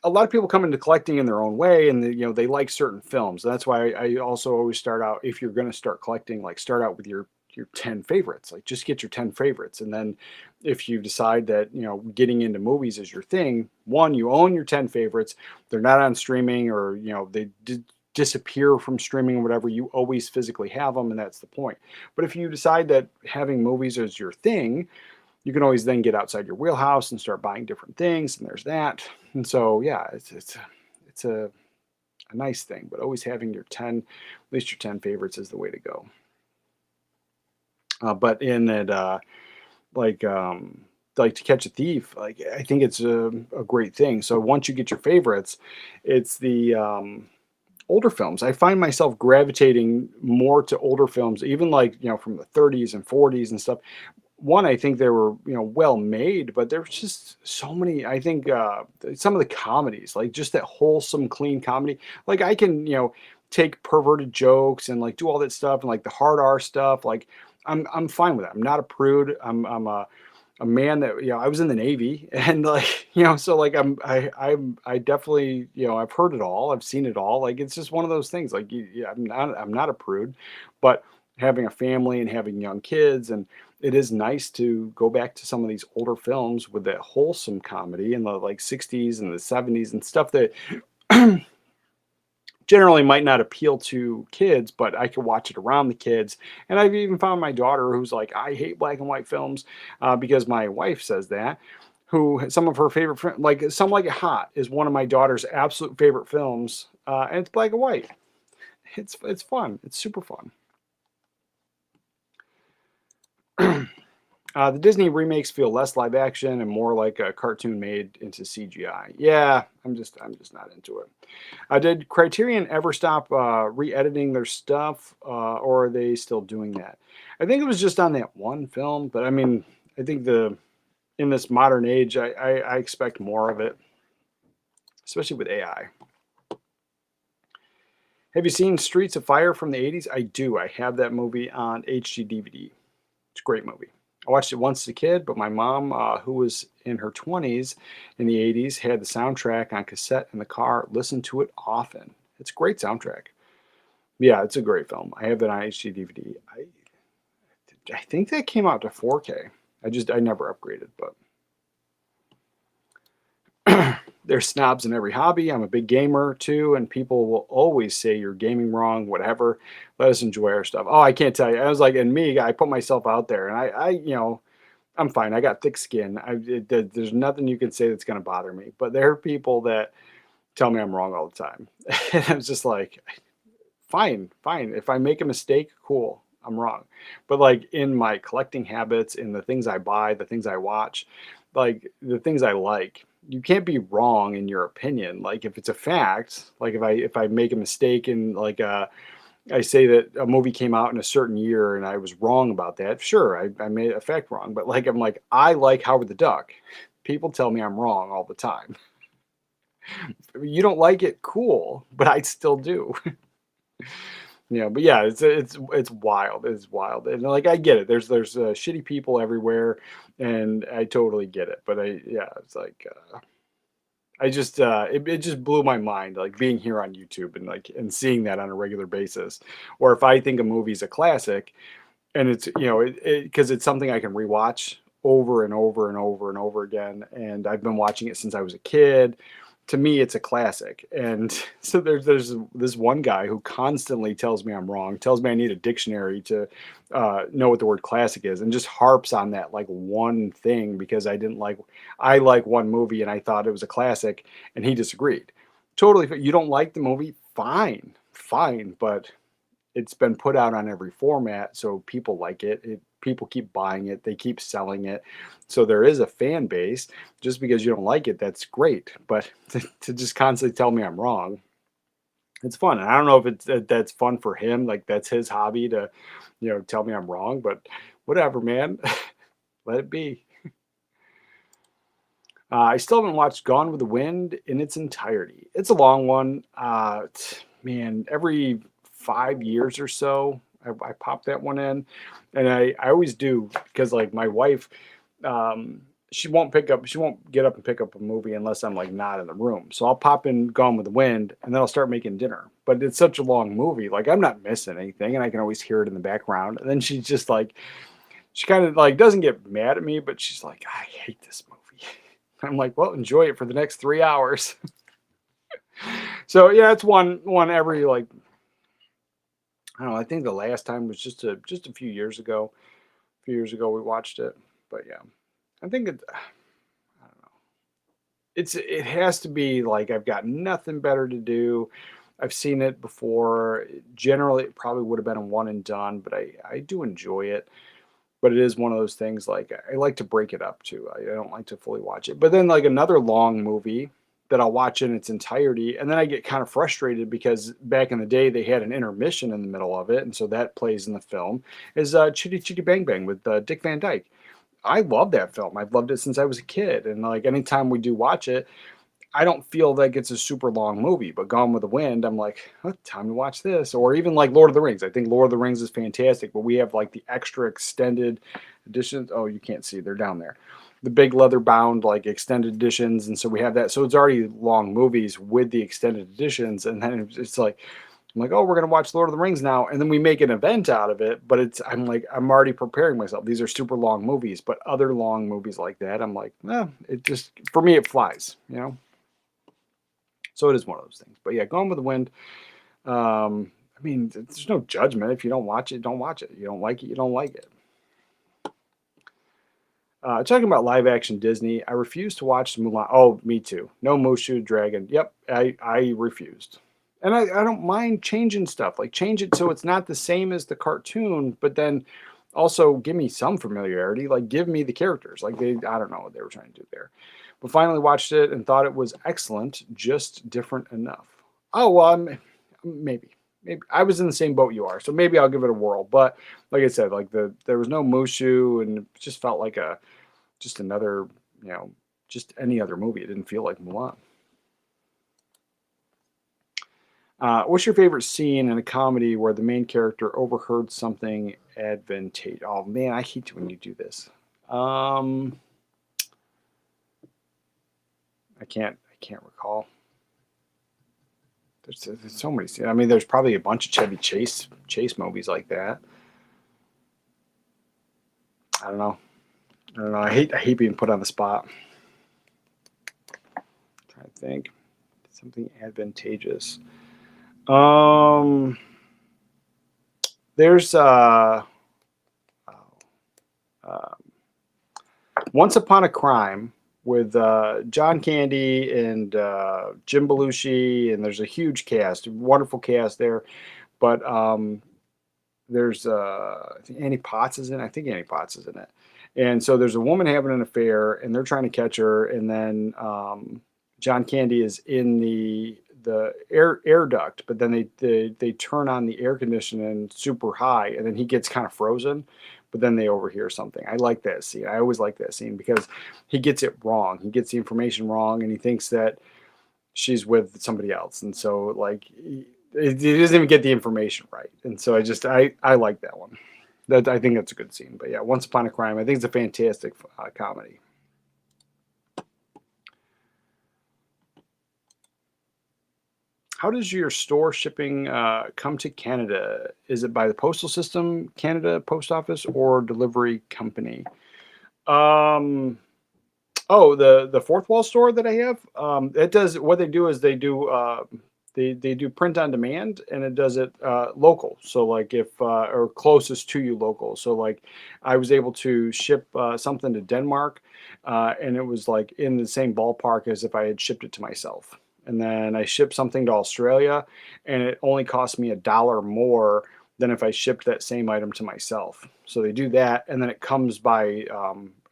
a lot of people come into collecting in their own way, and they like certain films. And that's why I also always start out, if you're going to start collecting, like start out with your 10 favorites. Like just get your 10 favorites, and then if you decide that getting into movies is your thing, one, you own your 10 favorites. They're not on streaming, or they disappear from streaming or whatever. You always physically have them, and that's the point. But if you decide that having movies is your thing, you can always then get outside your wheelhouse and start buying different things, and there's that. And so yeah, it's a nice thing, but always having your 10, at least your 10 favorites, is the way to go. But in that like To Catch a Thief, like I think it's a great thing. So once you get your favorites, it's the older films. I find myself gravitating more to older films, even like from the 30s and 40s and stuff. One, I think they were well made, but there's just so many. I think some of the comedies, like just that wholesome, clean comedy. Like I can take perverted jokes and like do all that stuff, and like the hard R stuff. Like I'm fine with that. I'm not a prude. I'm a man that I was in the Navy, and like so like I definitely I've heard it all. I've seen it all. Like it's just one of those things. Like I'm not a prude, but having a family and having young kids, and it is nice to go back to some of these older films with that wholesome comedy in the like 60s and the 70s and stuff that generally might not appeal to kids, but I could watch it around the kids. And I've even found my daughter, who's like, I hate black and white films, because my wife says that, who some of her favorite, like Some Like It Hot is one of my daughter's absolute favorite films. And it's black and white. It's fun. It's super fun. The Disney remakes feel less live action and more like a cartoon made into CGI. Yeah, I'm just not into it. Did Criterion ever stop re-editing their stuff, or are they still doing that? I think it was just on that one film, but I mean, I think in this modern age, I expect more of it, especially with AI. Have you seen Streets of Fire from the 80s? I do. I have that movie on HD DVD. It's a great movie. I watched it once as a kid, but my mom, who was in her 20s in the 80s, had the soundtrack on cassette in the car, listened to it often. It's a great soundtrack. Yeah, it's a great film. I have that on HD DVD. I think that came out to 4K. I never upgraded, but there's snobs in every hobby. I'm a big gamer too, and people will always say you're gaming wrong, whatever. Let us enjoy our stuff. Oh, I can't tell you. I was like, and me, I put myself out there, and I'm fine. I got thick skin. There's nothing you can say that's going to bother me. But there are people that tell me I'm wrong all the time. And I'm just like, fine. If I make a mistake, cool. I'm wrong. But like in my collecting habits, in the things I buy, the things I watch, like the things I like, you can't be wrong in your opinion. Like if it's a fact, like if I make a mistake and like I say that a movie came out in a certain year and I was wrong about that, sure, I made a fact wrong. But like I'm like, I like Howard the Duck. People tell me I'm wrong all the time. You don't like it, cool, but I still do. But yeah, it's wild. It's wild, and like I get it. There's shitty people everywhere, and I totally get it. But it's like I just it just blew my mind, like being here on YouTube and like and seeing that on a regular basis. Or if I think a movie's a classic, and it's because it's something I can rewatch over and over and over and over again, and I've been watching it since I was a kid. To me, it's a classic. And so there's this one guy who constantly tells me I'm wrong, tells me I need a dictionary to know what the word classic is, and just harps on that like one thing because I like one movie and I thought it was a classic, and he disagreed. Totally, you don't like the movie, fine, but it's been put out on every format, so people like it. People keep buying it, they keep selling it, so there is a fan base. Just because you don't like it, that's great, but to just constantly tell me I'm wrong, it's fun. And I don't know if that's fun for him, like that's his hobby to tell me I'm wrong, but whatever, man. Let it be. I still haven't watched Gone with the Wind in its entirety. It's a long one. Man, every 5 years or so, I pop that one in, and I always do because like my wife, she won't get up and pick up a movie unless I'm like not in the room. So I'll pop in Gone with the Wind, and then I'll start making dinner. But it's such a long movie, like I'm not missing anything, and I can always hear it in the background. And then she's just like, she kind of like doesn't get mad at me, but she's like, I hate this movie. I'm like, well, enjoy it for the next 3 hours. So yeah, it's one every like, I don't know. I think the last time was just a few years ago. A few years ago we watched it, but yeah, I think I don't know. It has to be like I've got nothing better to do. I've seen it before. Generally, it probably would have been a one and done, but I do enjoy it. But it is one of those things like I like to break it up too. I don't like to fully watch it. But then like another long movie that I'll watch in its entirety, and then I get kind of frustrated because back in the day they had an intermission in the middle of it, and so that plays in the film. Is Chitty Chitty Bang Bang with Dick Van Dyke. I love that film. I've loved it since I was a kid, and like anytime we do watch it, I don't feel like it's a super long movie, but Gone with the Wind, I'm like, oh, time to watch this. Or even like Lord of the Rings. I think Lord of the Rings is fantastic, but we have like the extra extended editions. Oh, you can't see, they're down there. The big leather bound like extended editions, and so we have that. So it's already long movies with the extended editions, and then it's like I'm like, oh, we're gonna watch Lord of the Rings now, and then we make an event out of it. But I'm like, I'm already preparing myself. These are super long movies, but other long movies like that, I'm like, it just for me it flies. So it is one of those things. But yeah, Gone with the Wind. I mean, there's no judgment. If you don't watch it, don't watch it. You don't like it, you don't like it. Talking about live action Disney, I refused to watch Mulan. Oh, me too. No Mushu Dragon. Yep, I refused. And I don't mind changing stuff. Like change it so it's not the same as the cartoon, but then also give me some familiarity. Like give me the characters. Like I don't know what they were trying to do there. But finally watched it and thought it was excellent, just different enough. Oh well, maybe I was in the same boat you are, so maybe I'll give it a whirl. But like I said, like there was no Mushu, and it just felt like just another, just any other movie. It didn't feel like Mulan. What's your favorite scene in a comedy where the main character overheard something advantageous? Oh man, I hate when you do this. I can't recall. There's so many scenes. I mean, there's probably a bunch of Chevy Chase movies like that. I don't know. I hate being put on the spot. Trying to think. Something advantageous. There's Once Upon a Crime with John Candy and Jim Belushi, and there's a huge cast, wonderful cast there. But there's I think Annie Potts is in it. I think Annie Potts is in it. And so there's a woman having an affair, and they're trying to catch her, and then John Candy is in the air duct, but then they turn on the air conditioning super high, and then he gets kind of frozen, but then they overhear something. I like that scene. I always like that scene because he gets it wrong. He gets the information wrong, and he thinks that she's with somebody else, and so like he doesn't even get the information right. And so I like that one. I think that's a good scene. But yeah, Once Upon a Crime, I think it's a fantastic comedy. How does your store shipping come to Canada? Is it by the postal system, Canada Post Office, or delivery company? Oh, the fourth wall store that I have, it does. What they do is they do print on demand, and it does it local. So like if or closest to you local. So like I was able to ship something to Denmark, and it was like in the same ballpark as if I had shipped it to myself. And then I shipped something to Australia, and it only cost me $1 more than if I shipped that same item to myself. So they do that, and then it comes by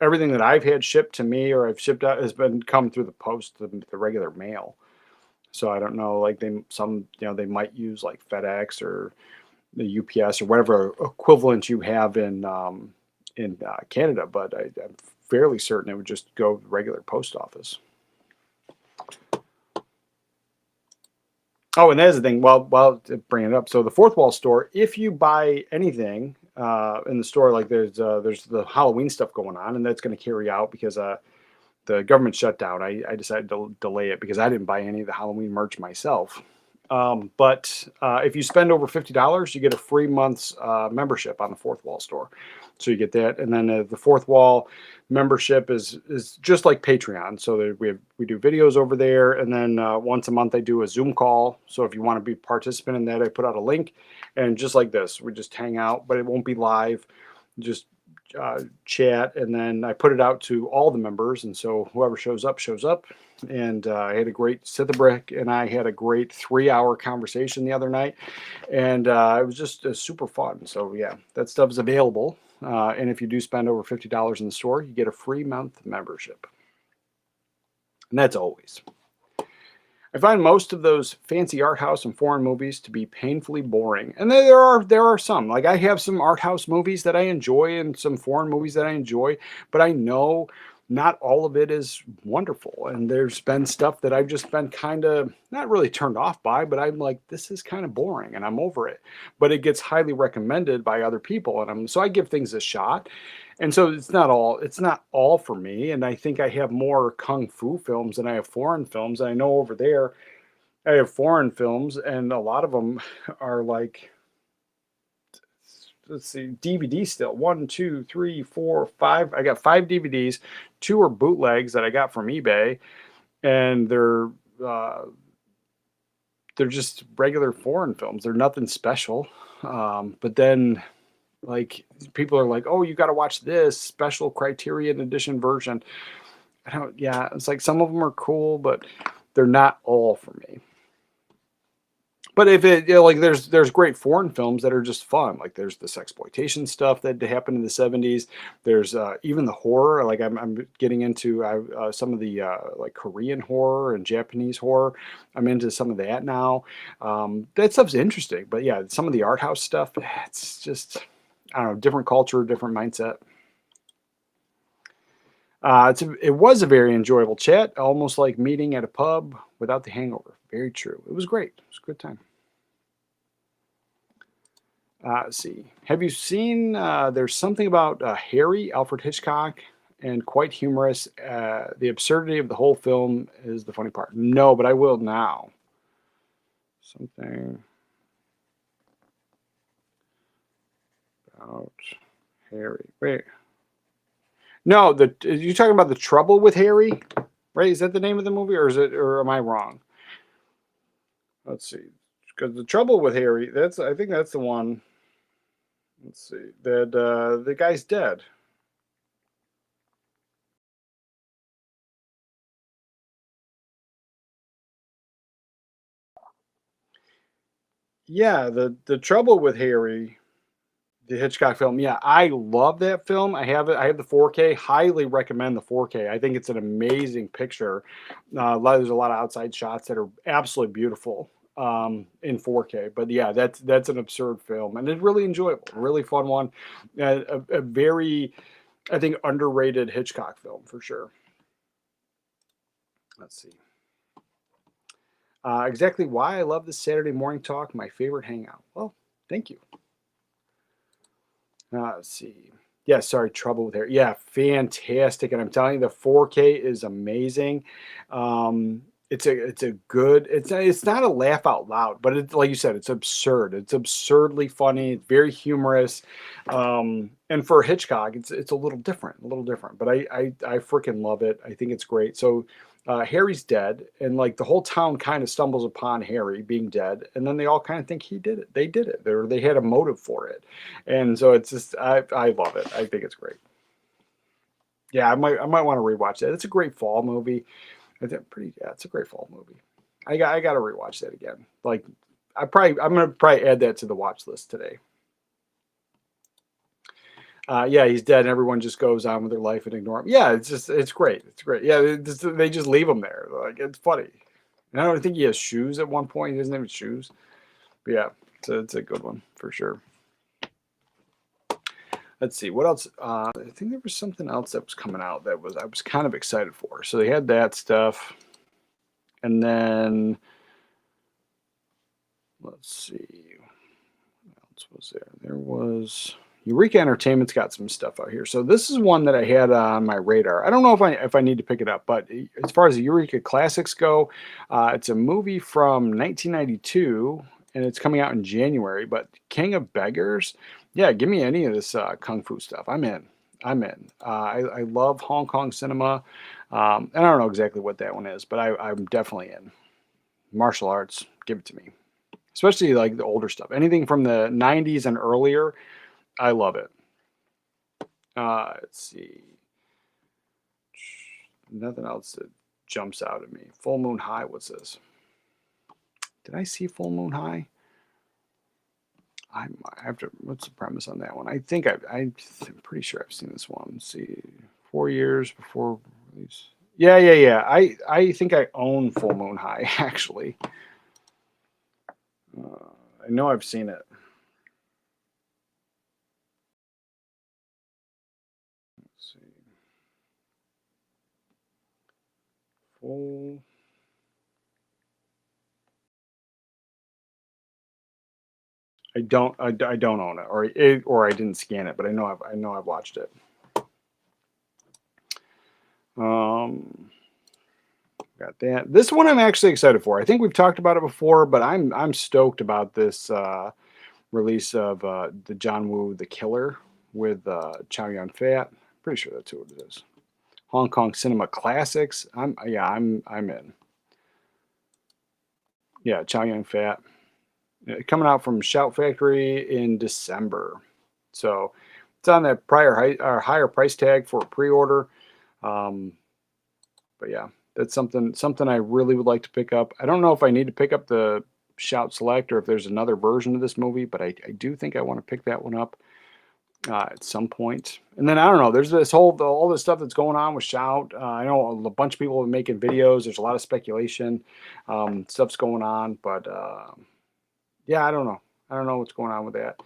everything that I've had shipped to me or I've shipped out has been come through the post, the regular mail. So I don't know, like they might use like FedEx or the UPS or whatever equivalent you have in Canada, but I'm fairly certain it would just go regular post office. Oh, and that's the thing. Well, to bring it up. So the fourth wall store, if you buy anything in the store, like there's the Halloween stuff going on, and that's going to carry out because the government shutdown. I decided to delay it because I didn't buy any of the Halloween merch myself. But if you spend over $50, you get a free month's membership on the fourth wall store. So you get that, and then the fourth wall membership is just like Patreon. So we do videos over there, and then once a month I do a Zoom call. So if you want to be a participant in that, I put out a link, and just like this, we just hang out, but it won't be live. Just chat, and then I put it out to all the members, and so whoever shows up shows up. And I had a great Sithabrick and I had a great 3-hour conversation the other night, and it was just super fun. So yeah, that stuff is available, and if you do spend over $50 in the store, you get a free month membership, and that's always. I find most of those fancy art house and foreign movies to be painfully boring. And there are some. Like I have some art house movies that I enjoy and some foreign movies that I enjoy, but I know not all of it is wonderful. And there's been stuff that I've just been kind of not really turned off by, but I'm like, this is kind of boring and I'm over it. But it gets highly recommended by other people, and so I give things a shot. And so it's not all for me. And I think I have more kung fu films than I have foreign films. And I know over there I have foreign films, and a lot of them are like, let's see, DVD still. 1, 2, 3, 4, 5. I got 5 DVDs. 2 are bootlegs that I got from eBay, and they're just regular foreign films. They're nothing special. But then like people are like, oh, you got to watch this special Criterion edition version. Yeah, it's like some of them are cool, but they're not all for me. But if it, like there's great foreign films that are just fun. Like there's this exploitation stuff that happened in the 70s. There's even the horror. Like I'm getting into some of the like Korean horror and Japanese horror. I'm into some of that now. That stuff's interesting. But yeah, some of the art house stuff, it's just, I don't know, different culture, different mindset. It was a very enjoyable chat, almost like meeting at a pub without the hangover. Very true. It was great. It was a good time. Let's see. Have you seen? There's something about Harry, Alfred Hitchcock, and quite humorous. The absurdity of the whole film is the funny part. No, but I will now. Something about Harry. Wait. No, you talking about The Trouble with Harry? Right? Is that the name of the movie, or am I wrong? Let's see. Because The Trouble with Harry, I think that's the one. Let's see. That the guy's dead. Yeah, the Trouble with Harry, the Hitchcock film. Yeah, I love that film. I have it. I have the 4K. Highly recommend the 4K. I think it's an amazing picture. There's a lot of outside shots that are absolutely beautiful in 4K. But yeah, that's an absurd film, and it's really enjoyable. Really fun one. A very, I think, underrated Hitchcock film for sure. Let's see. Exactly why I love this Saturday morning talk. My favorite hangout. Well, thank you. Let's see. Yeah, sorry, trouble with hair. Yeah, fantastic. And I'm telling you, the 4K is amazing. It's a good. It's not a laugh out loud, but it's like you said, it's absurd. It's absurdly funny. It's very humorous. And for Hitchcock, it's a little different, But I freaking love it. I think it's great. So Harry's dead, and like the whole town kind of stumbles upon Harry being dead, and then they all kind of think he did it. They did it. They had a motive for it, and so it's just I love it. I think it's great. Yeah, I might want to rewatch that. It's a great fall movie. It's a great fall movie. I got to rewatch that again. Like I'm gonna probably add that to the watch list today. Yeah, he's dead, and everyone just goes on with their life and ignore him. Yeah, it's great. It's great. Yeah, they just leave him there. Like it's funny. And I don't think he has shoes at one point. He doesn't have shoes. But yeah, it's a good one for sure. Let's see what else. I think there was something else that was coming out that I was kind of excited for. So they had that stuff, and then let's see what else was there. There was Eureka Entertainment's got some stuff out here. So this is one that I had on my radar. I don't know if I need to pick it up, but as far as the Eureka Classics go, it's a movie from 1992, and it's coming out in January. But King of Beggars, yeah, give me any of this kung fu stuff. I'm in. I'm in. I love Hong Kong cinema. And I don't know exactly what that one is, but I'm definitely in. Martial arts, give it to me. Especially like the older stuff. Anything from the 90s and earlier, I love it. Let's see. Nothing else that jumps out at me. Full Moon High, what's this? Did I see Full Moon High? I have to. What's the premise on that one? I think I'm pretty sure I've seen this one. Let's see, 4 years before release. Yeah. I think I own Full Moon High actually. I know I've seen it. Let's see. Full. I don't own it, or I didn't scan it, but I know I've watched it. Got that. This one I'm actually excited for. I think we've talked about it before, but I'm stoked about this release of the John Woo The Killer with Chow Yun Fat. Pretty sure that's who it is. Hong Kong Cinema Classics. I'm in. Yeah, Chow Yun Fat. Coming out from Shout Factory in December. So it's on that higher price tag for a pre-order. But yeah, that's something I really would like to pick up. I don't know if I need to pick up the Shout Select or if there's another version of this movie, but I do think I want to pick that one up at some point. And then I don't know. There's all this stuff that's going on with Shout. I know a bunch of people are making videos. There's a lot of speculation. Stuff's going on, but yeah, I don't know. I don't know what's going on with that.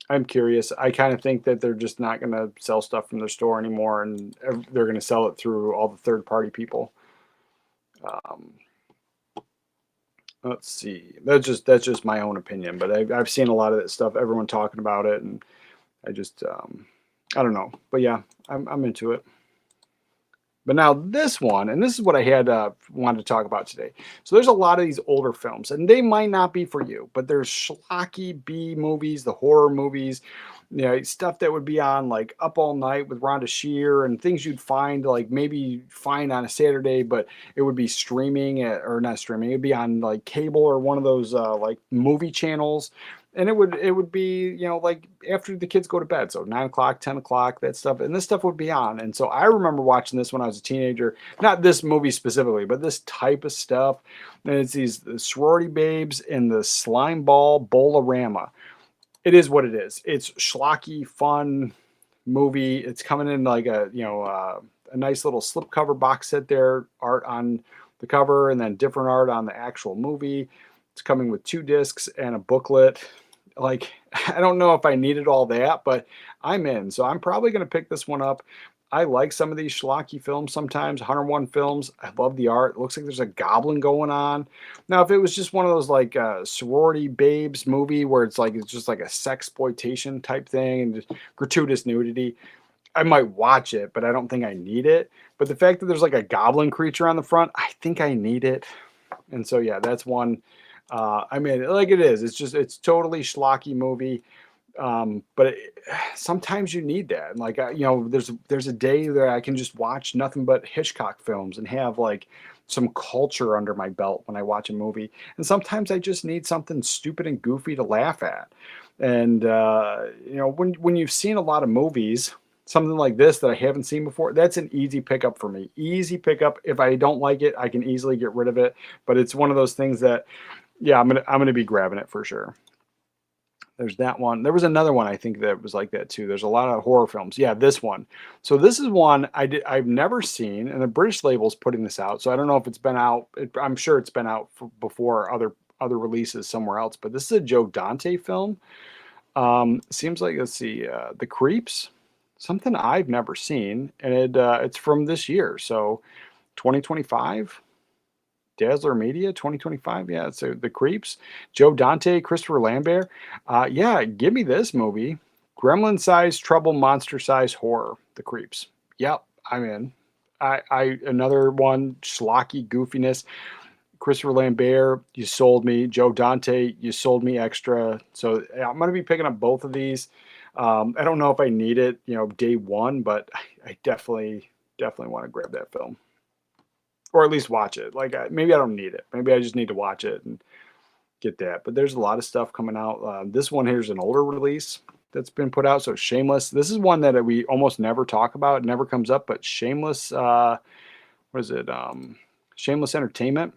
I'm curious. I kind of think that they're just not going to sell stuff from their store anymore, and they're going to sell it through all the third-party people. Um, let's see. That's just my own opinion, but I've seen a lot of that stuff. Everyone talking about it, and I just I don't know. But yeah, I'm into it. But now this one, and this is what I had wanted to talk about today. So there's a lot of these older films, and they might not be for you, but there's schlocky B movies, the horror movies, you know, stuff that would be on like Up All Night with Rhonda Shear, and things you'd find like maybe find on a Saturday, but it would be streaming or not streaming. It'd be on like cable or one of those like movie channels, and it would be, you know, like after the kids go to bed, so 9 o'clock, 10 o'clock, that stuff, and this stuff would be on. And so I remember watching this when I was a teenager, not this movie specifically, but this type of stuff. And it's these the sorority babes in the slime ball bolorama. It is what it is. It's schlocky fun movie. It's coming in like a nice little slipcover box set there, art on the cover, and then different art on the actual movie. It's coming with 2 discs and a booklet. Like, I don't know if I needed all that, but I'm in. So I'm probably going to pick this one up. I like some of these schlocky films sometimes, 101 films. I love the art. It looks like there's a goblin going on. Now, if it was just one of those like sorority babes movie where it's just like a sexploitation type thing and just gratuitous nudity, I might watch it, but I don't think I need it. But the fact that there's like a goblin creature on the front, I think I need it. And so yeah, that's one. I mean, like it is. It's totally schlocky movie. But sometimes you need that. And like you know, there's a day that I can just watch nothing but Hitchcock films and have like some culture under my belt when I watch a movie. And sometimes I just need something stupid and goofy to laugh at. And you know, when you've seen a lot of movies, something like this that I haven't seen before, that's an easy pickup for me. Easy pickup. If I don't like it, I can easily get rid of it. But it's one of those things that, yeah, I'm gonna be grabbing it for sure. There's that one. There was another one I think that was like that too. There's a lot of horror films. Yeah, this one. So this is one I've never seen, and the British label's putting this out. So I don't know if it's been out. I'm sure it's been out before other releases somewhere else. But this is a Joe Dante film. Seems like, let's see, The Creeps, something I've never seen, and it's from this year, so 2025. Dazzler Media 2025. Yeah, so The Creeps, Joe Dante, Christopher Lambert. Yeah, give me this movie. Gremlin size trouble, monster size horror. The Creeps. Yep, I'm in. I another one schlocky goofiness. Christopher Lambert, you sold me. Joe Dante, you sold me extra. So yeah, I'm gonna be picking up both of these. I don't know if I need it, you know, day one, but I definitely want to grab that film or at least watch it. Like maybe I don't need it. Maybe I just need to watch it and get that. But there's a lot of stuff coming out. This one here is an older release that's been put out. So Shameless. This is one that we almost never talk about. It never comes up. But Shameless. What is it? Shameless Entertainment.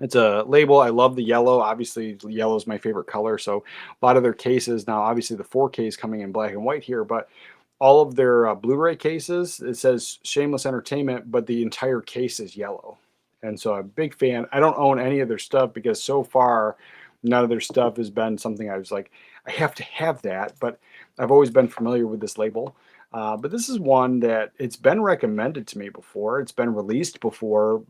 It's a label. I love the yellow. Obviously, yellow is my favorite color. So a lot of their cases now. Obviously, the 4K is coming in black and white here, but all of their Blu-ray cases, it says Shameless Entertainment, but the entire case is yellow. And so I'm a big fan. I don't own any of their stuff because so far, none of their stuff has been something I was like, I have to have that. But I've always been familiar with this label. But this is one that it's been recommended to me before. It's been released before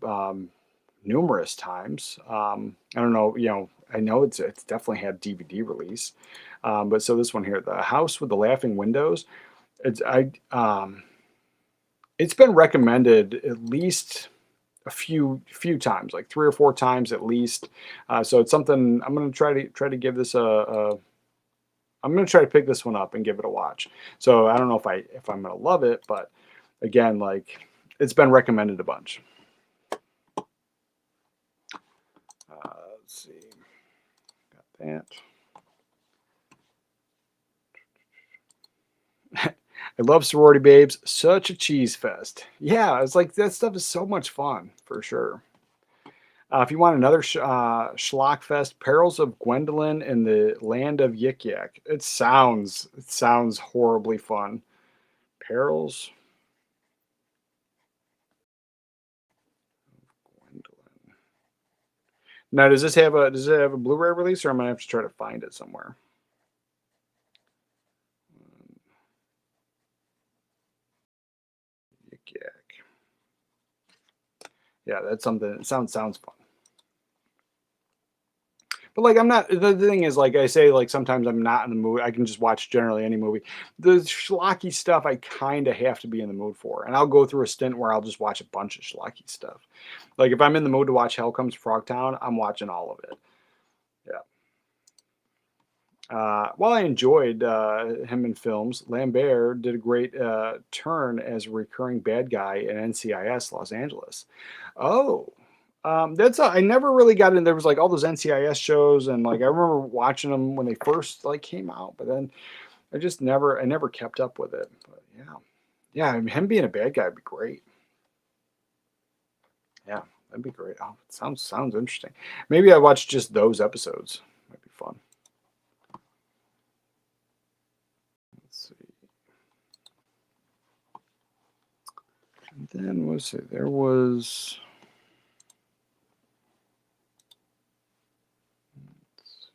numerous times. I don't know, you know, I know it's definitely had DVD release. But so this one here, The House with the Laughing Windows. It's been recommended at least a few times, like 3 or 4 times at least. So it's something I'm going to try to give this I'm going to try to pick this one up and give it a watch. So I don't know if I'm going to love it, but again, like it's been recommended a bunch. Let's see, got that. I love Sorority Babes. Such a cheese fest. Yeah, it's like that stuff is so much fun for sure. If you want another schlock fest, Perils of Gwendolyn in the Land of Yik Yak. It sounds horribly fun. Perils of Gwendolyn. Now, does it have a Blu-ray release, or I'm gonna have to try to find it somewhere? Yeah, that's something. It sounds fun. But like I'm not the thing is like I say like sometimes I'm not in the mood. I can just watch generally any movie. The schlocky stuff I kind of have to be in the mood for. And I'll go through a stint where I'll just watch a bunch of schlocky stuff. Like if I'm in the mood to watch Hell Comes to Frogtown, I'm watching all of it. Yeah. While I enjoyed him in films, Lambert did a great turn as a recurring bad guy in NCIS Los Angeles. Oh, I never really got in. There was like all those NCIS shows, and like I remember watching them when they first like came out, but then I never kept up with it. But yeah, yeah, I mean, him being a bad guy would be great. Yeah, that'd be great. Oh, it sounds interesting. Maybe I watch just those episodes. Might be fun. Let's see. And then was it? There was. Let's see.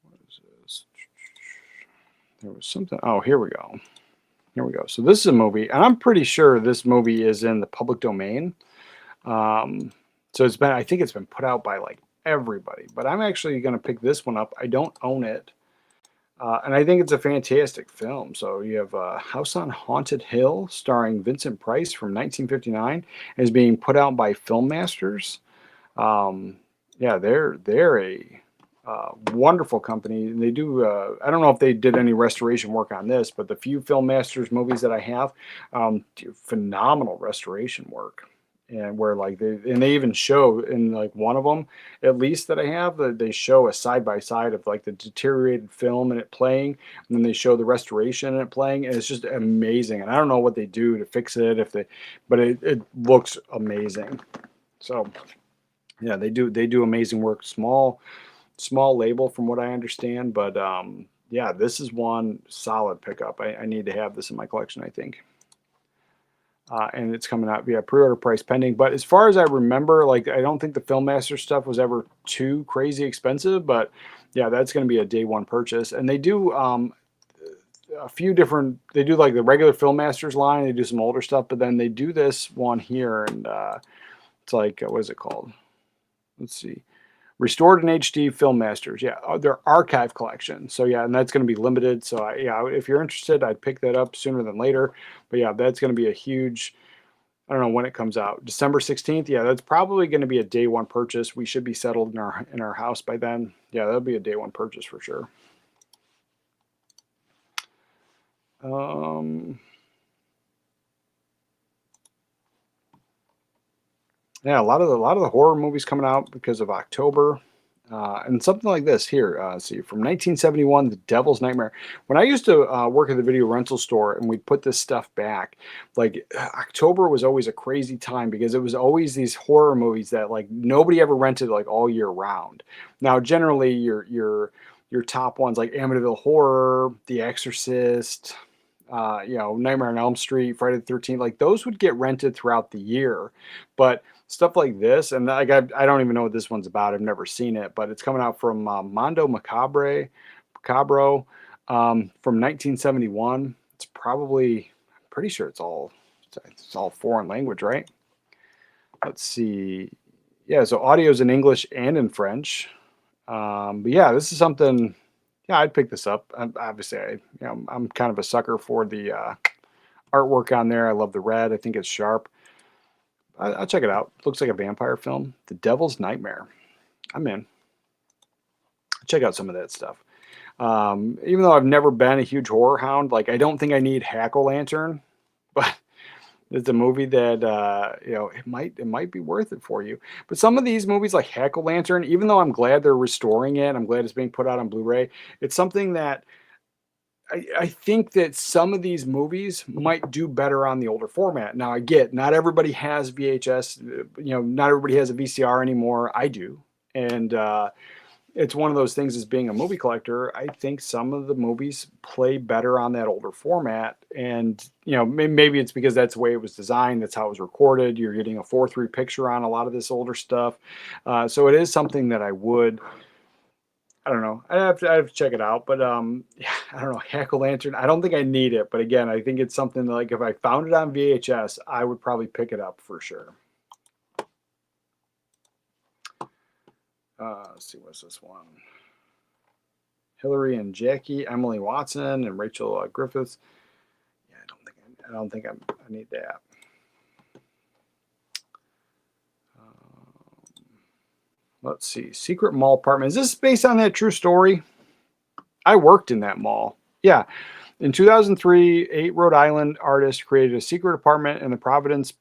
What is this? There was something. Oh, here we go. Here we go. So this is a movie, and I'm pretty sure this movie is in the public domain. Um, so I think it's been put out by like everybody, but I'm actually going to pick this one up. I don't own it. And I think it's a fantastic film. So you have House on Haunted Hill, starring Vincent Price from 1959, is being put out by Film Masters. Um, yeah, they're a wonderful company. And they do. I don't know if they did any restoration work on this, but the few Film Masters movies that I have, do phenomenal restoration work. And where like they even show in like one of them, at least that I have, that they show a side by side of like the deteriorated film and it playing, and then they show the restoration and it playing, and it's just amazing. And I don't know what they do to fix it but it looks amazing. So yeah, they do amazing work. Small label from what I understand, but yeah, this is one solid pickup. I need to have this in my collection, I think. And it's coming out via pre-order price pending. But as far as I remember, like I don't think the Filmmaster stuff was ever too crazy expensive. But yeah, that's going to be a day one purchase. And they do a few different. They do like the regular Filmmasters line. They do some older stuff, but then they do this one here, and it's like what is it called? Let's see. Restored in HD Film Masters. Yeah, their archive collection. So yeah, and that's going to be limited. So yeah, if you're interested, I'd pick that up sooner than later. But yeah, that's going to be a huge. I don't know when it comes out. December 16th. Yeah, that's probably going to be a day one purchase. We should be settled in our house by then. Yeah, that'll be a day one purchase for sure. Yeah, a lot of the horror movies coming out because of October. And something like this here, see, from 1971, The Devil's Nightmare. When I used to work at the video rental store and we'd put this stuff back, like October was always a crazy time because it was always these horror movies that like nobody ever rented like all year round. Now, generally, your top ones like Amityville Horror, The Exorcist, Nightmare on Elm Street, Friday the 13th, like those would get rented throughout the year. But stuff like this, and like I don't even know what this one's about. I've never seen it, but it's coming out from Mondo Macabro from 1971. It's probably, I'm pretty sure it's all foreign language, right? Let's see. Yeah, so audio's in English and in French. But yeah, this is something. Yeah, I'd pick this up. Obviously, I'm kind of a sucker for the artwork on there. I love the red. I think it's sharp. I'll check it out. Looks like a vampire film. The Devil's Nightmare. I'm in. Check out some of that stuff. Even though I've never been a huge horror hound, like I don't think I need Hack-O-Lantern, but it's a movie that it might be worth it for you. But some of these movies like Hack-O-Lantern, even though I'm glad they're restoring it, I'm glad it's being put out on Blu-ray. It's something that I think that some of these movies might do better on the older format. Now, I get not everybody has VHS, not everybody has a VCR anymore. I do. And it's one of those things as being a movie collector. I think some of the movies play better on that older format. And, maybe it's because that's the way it was designed. That's how it was recorded. You're getting a 4:3 picture on a lot of this older stuff. So it is something that I would I don't know. I have to check it out, but yeah, I don't know. Hack o Lantern. I don't think I need it, but again, I think it's something that, like if I found it on VHS, I would probably pick it up for sure. Let's see, what's this one? Hillary and Jackie, Emily Watson, and Rachel Griffiths. Yeah, I don't think I need that. Let's see. Secret Mall Apartment. Is this based on that true story? I worked in that mall. Yeah. In 2003, 8 Rhode Island artists created a secret apartment in the Providence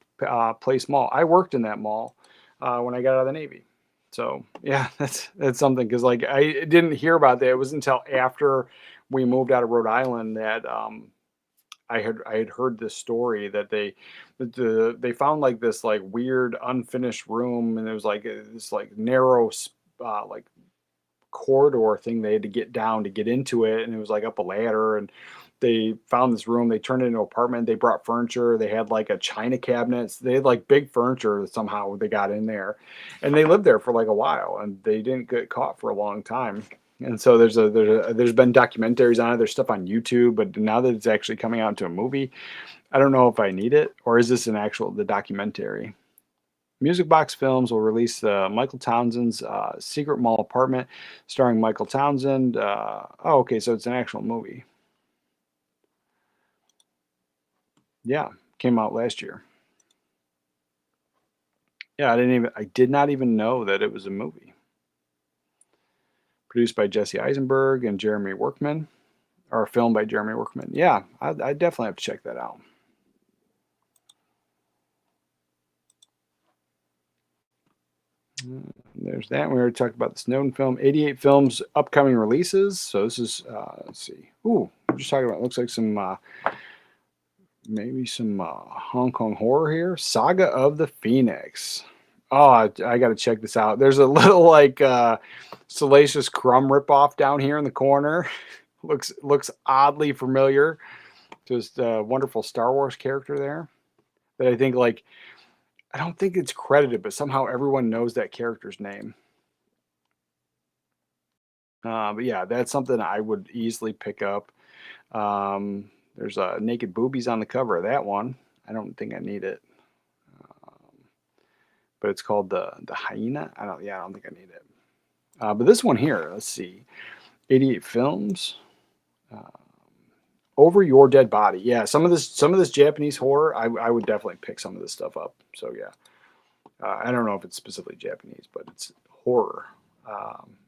Place Mall. I worked in that mall when I got out of the Navy. So yeah, that's something, because like I didn't hear about that. It was until after we moved out of Rhode Island that I had heard this story that they found like this like weird unfinished room, and it was like this like narrow like corridor thing they had to get down to get into it, and it was like up a ladder, and they found this room, they turned it into an apartment, they brought furniture, they had like a china cabinets, they had like big furniture somehow they got in there, and they lived there for like a while, and they didn't get caught for a long time. And so there's been documentaries on it, there's stuff on YouTube, but now that it's actually coming out into a movie, I don't know if I need it, or is this the documentary? Music Box Films will release Michael Townsend's Secret Mall Apartment, starring Michael Townsend. Oh, okay, so it's an actual movie. Yeah, came out last year. Yeah, I did not even know that it was a movie. Produced by Jesse Eisenberg and Jeremy Workman, or filmed by Jeremy Workman. Yeah, I definitely have to check that out. There's that. We already talked about the Snowden film. 88 films, upcoming releases. So this is, let's see. Ooh, we're just talking about, looks like some, maybe some Hong Kong horror here. Saga of the Phoenix. Oh, I got to check this out. There's a little like Salacious Crumb ripoff down here in the corner. looks oddly familiar. Just a wonderful Star Wars character there that I think like, I don't think it's credited, but somehow everyone knows that character's name. But yeah, that's something I would easily pick up. There's naked boobies on the cover of that one. I don't think I need it, but it's called the hyena. I don't think I need it. But this one here, let's see, 88 films. Over Your Dead Body. Yeah, some of this Japanese horror, I would definitely pick some of this stuff up. So yeah, I don't know if it's specifically Japanese, but it's horror.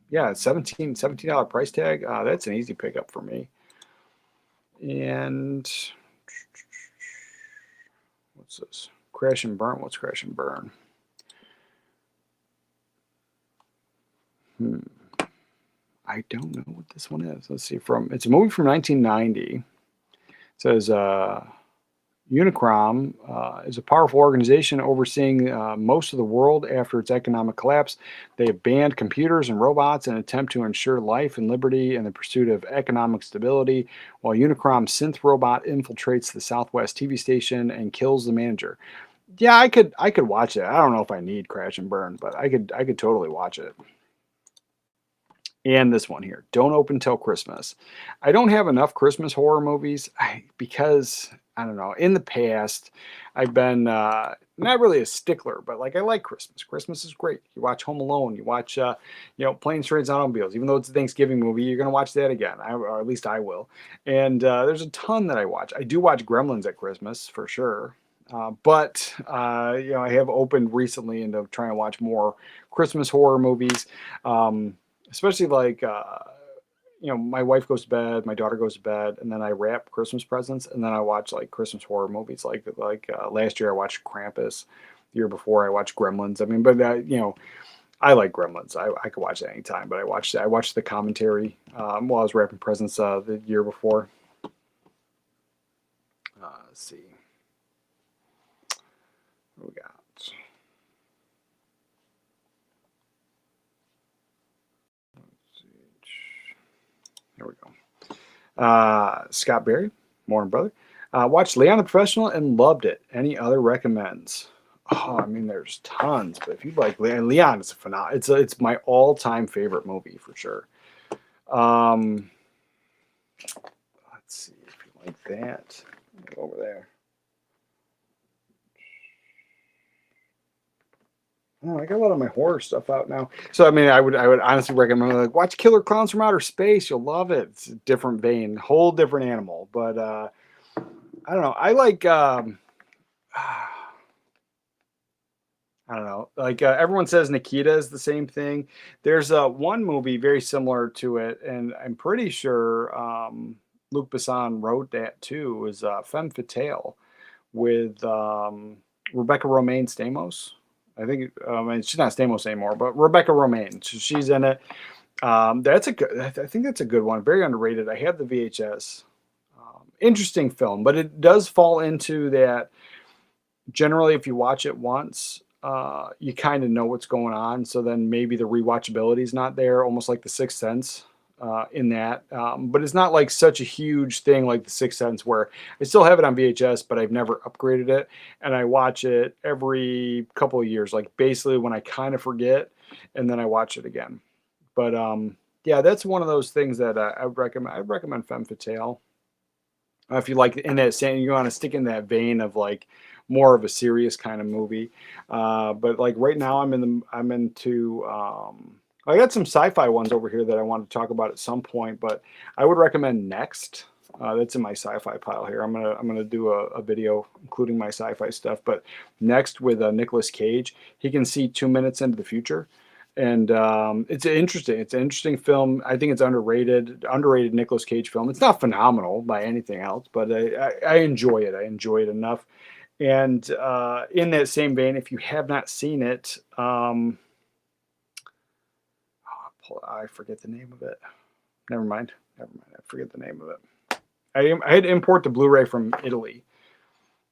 Yeah, it's $17 price tag. That's an easy pickup for me. And what's this? Crash and Burn. What's Crash and Burn? I don't know what this one is. Let's see. It's a movie from 1990. It says Unicron is a powerful organization overseeing most of the world after its economic collapse. They have banned computers and robots in an attempt to ensure life and liberty in the pursuit of economic stability, while Unicron's synth robot infiltrates the Southwest TV station and kills the manager. Yeah, I could watch it. I don't know if I need Crash and Burn, but I could totally watch it. And this one here, Don't Open Till Christmas. I don't have enough Christmas horror movies because, I don't know, in the past, I've been not really a stickler, but like I like Christmas. Christmas is great. You watch Home Alone, you watch, Planes, Trains, and Automobiles. Even though it's a Thanksgiving movie, you're going to watch that again, or at least I will. And there's a ton that I watch. I do watch Gremlins at Christmas, for sure. But I have opened recently into trying to watch more Christmas horror movies. Especially like, my wife goes to bed, my daughter goes to bed, and then I wrap Christmas presents, and then I watch like Christmas horror movies. Like last year I watched Krampus. The year before I watched Gremlins. I mean, but I like Gremlins. I could watch it anytime. But I watched the commentary while I was wrapping presents the year before. Let's see. What we got? There we go. Scott Berry, Morning Brother. Watched Leon the Professional and loved it. Any other recommends? Oh, I mean, there's tons, but if you like Leon, it's a phenomenal. It's my all-time favorite movie for sure. Let's see if you like that. Go over there. Oh, I got a lot of my horror stuff out now. So I mean, I would honestly recommend like watch Killer Clowns from Outer Space. You'll love it. It's a different vein, whole different animal. But I don't know. I like I don't know. Like everyone says Nikita is the same thing. There's one movie very similar to it, and I'm pretty sure Luc Besson wrote that too. It was Femme Fatale with Rebecca Romaine Stamos. I think she's not Stamos anymore, but Rebecca Romaine. So she's in it. That's a good. I think that's a good one. Very underrated. I have the VHS. Interesting film, but it does fall into that. Generally, if you watch it once, you kind of know what's going on. So then maybe the rewatchability is not there, almost like The Sixth Sense in that. But it's not like such a huge thing like The Sixth Sense where I still have it on VHS, but I've never upgraded it. And I watch it every couple of years, like basically when I kind of forget, and then I watch it again. But yeah, that's one of those things that I would recommend. I'd recommend Femme Fatale. If you like in that same, you want to stick in that vein of like more of a serious kind of movie. But like right now, I'm into. I got some sci-fi ones over here that I want to talk about at some point, but I would recommend Next. That's in my sci-fi pile here. I'm gonna do a video including my sci-fi stuff. But Next with Nicolas Cage, he can see 2 minutes into the future. And it's interesting. It's an interesting film. I think it's underrated Nicolas Cage film. It's not phenomenal by anything else, but I enjoy it. I enjoy it enough. And in that same vein, if you have not seen it, I forget the name of it. Never mind. I forget the name of it. I had to import the Blu-ray from Italy,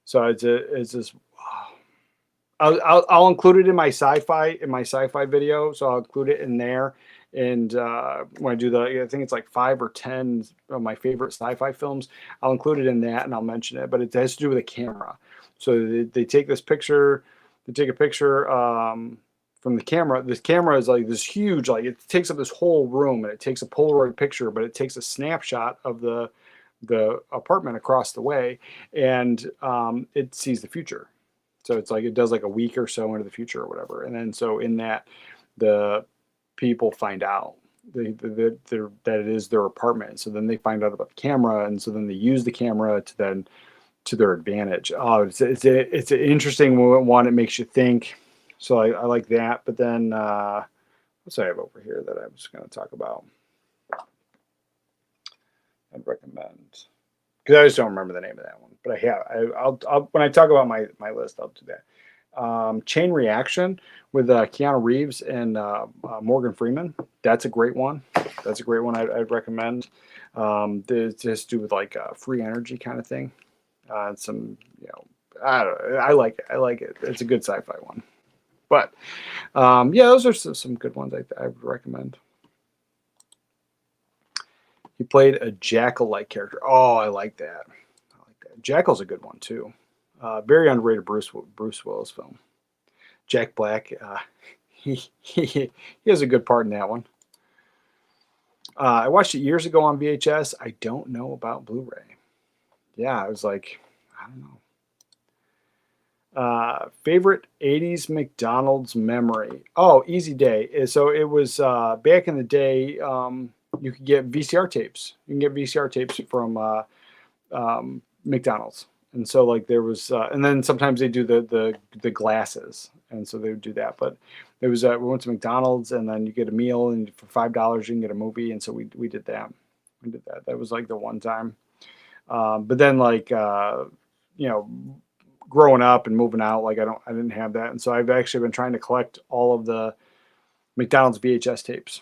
so it's this. I'll include it in my sci-fi video, so I'll include it in there. And when I do I think it's like 5 or 10 of my favorite sci-fi films. I'll include it in that, and I'll mention it. But it has to do with a camera. So they take this picture. They take a picture from the camera. This camera is like this huge, like it takes up this whole room, and it takes a Polaroid picture, but it takes a snapshot of the apartment across the way, and it sees the future. So it's like it does like a week or so into the future or whatever. And then so in that, the people find out that it is their apartment. So then they find out about the camera, and so then they use the camera to their advantage. Oh, it's an interesting one. It makes you think. So I like that. But then what's I have over here that I was going to talk about? I'd recommend, because I just don't remember the name of that one. But I'll when I talk about my list, I'll do that. Chain Reaction with Keanu Reeves and Morgan Freeman. That's a great one. That's a great one. I'd recommend. It's just do with like free energy kind of thing. Some, I like it. I like it. It's a good sci-fi one. But yeah, those are some good ones I would recommend. He played a Jackal-like character. Oh, I like that. Jackal's a good one too. Very underrated Bruce Willis film. Jack Black, he has a good part in that one. I watched it years ago on VHS. I don't know about Blu-ray. Yeah, I was like, I don't know. Favorite 80s McDonald's memory. Oh, Easy Day. So it was back in the day, you could get VCR tapes. You can get VCR tapes from McDonald's. And so like there was, and then sometimes they do the glasses. And so they would do that. But it was, we went to McDonald's, and then you get a meal, and for $5 you can get a movie. And so we did that. We did that. That was like the one time. But then like, growing up and moving out, like I didn't have that. And so I've actually been trying to collect all of the McDonald's VHS tapes.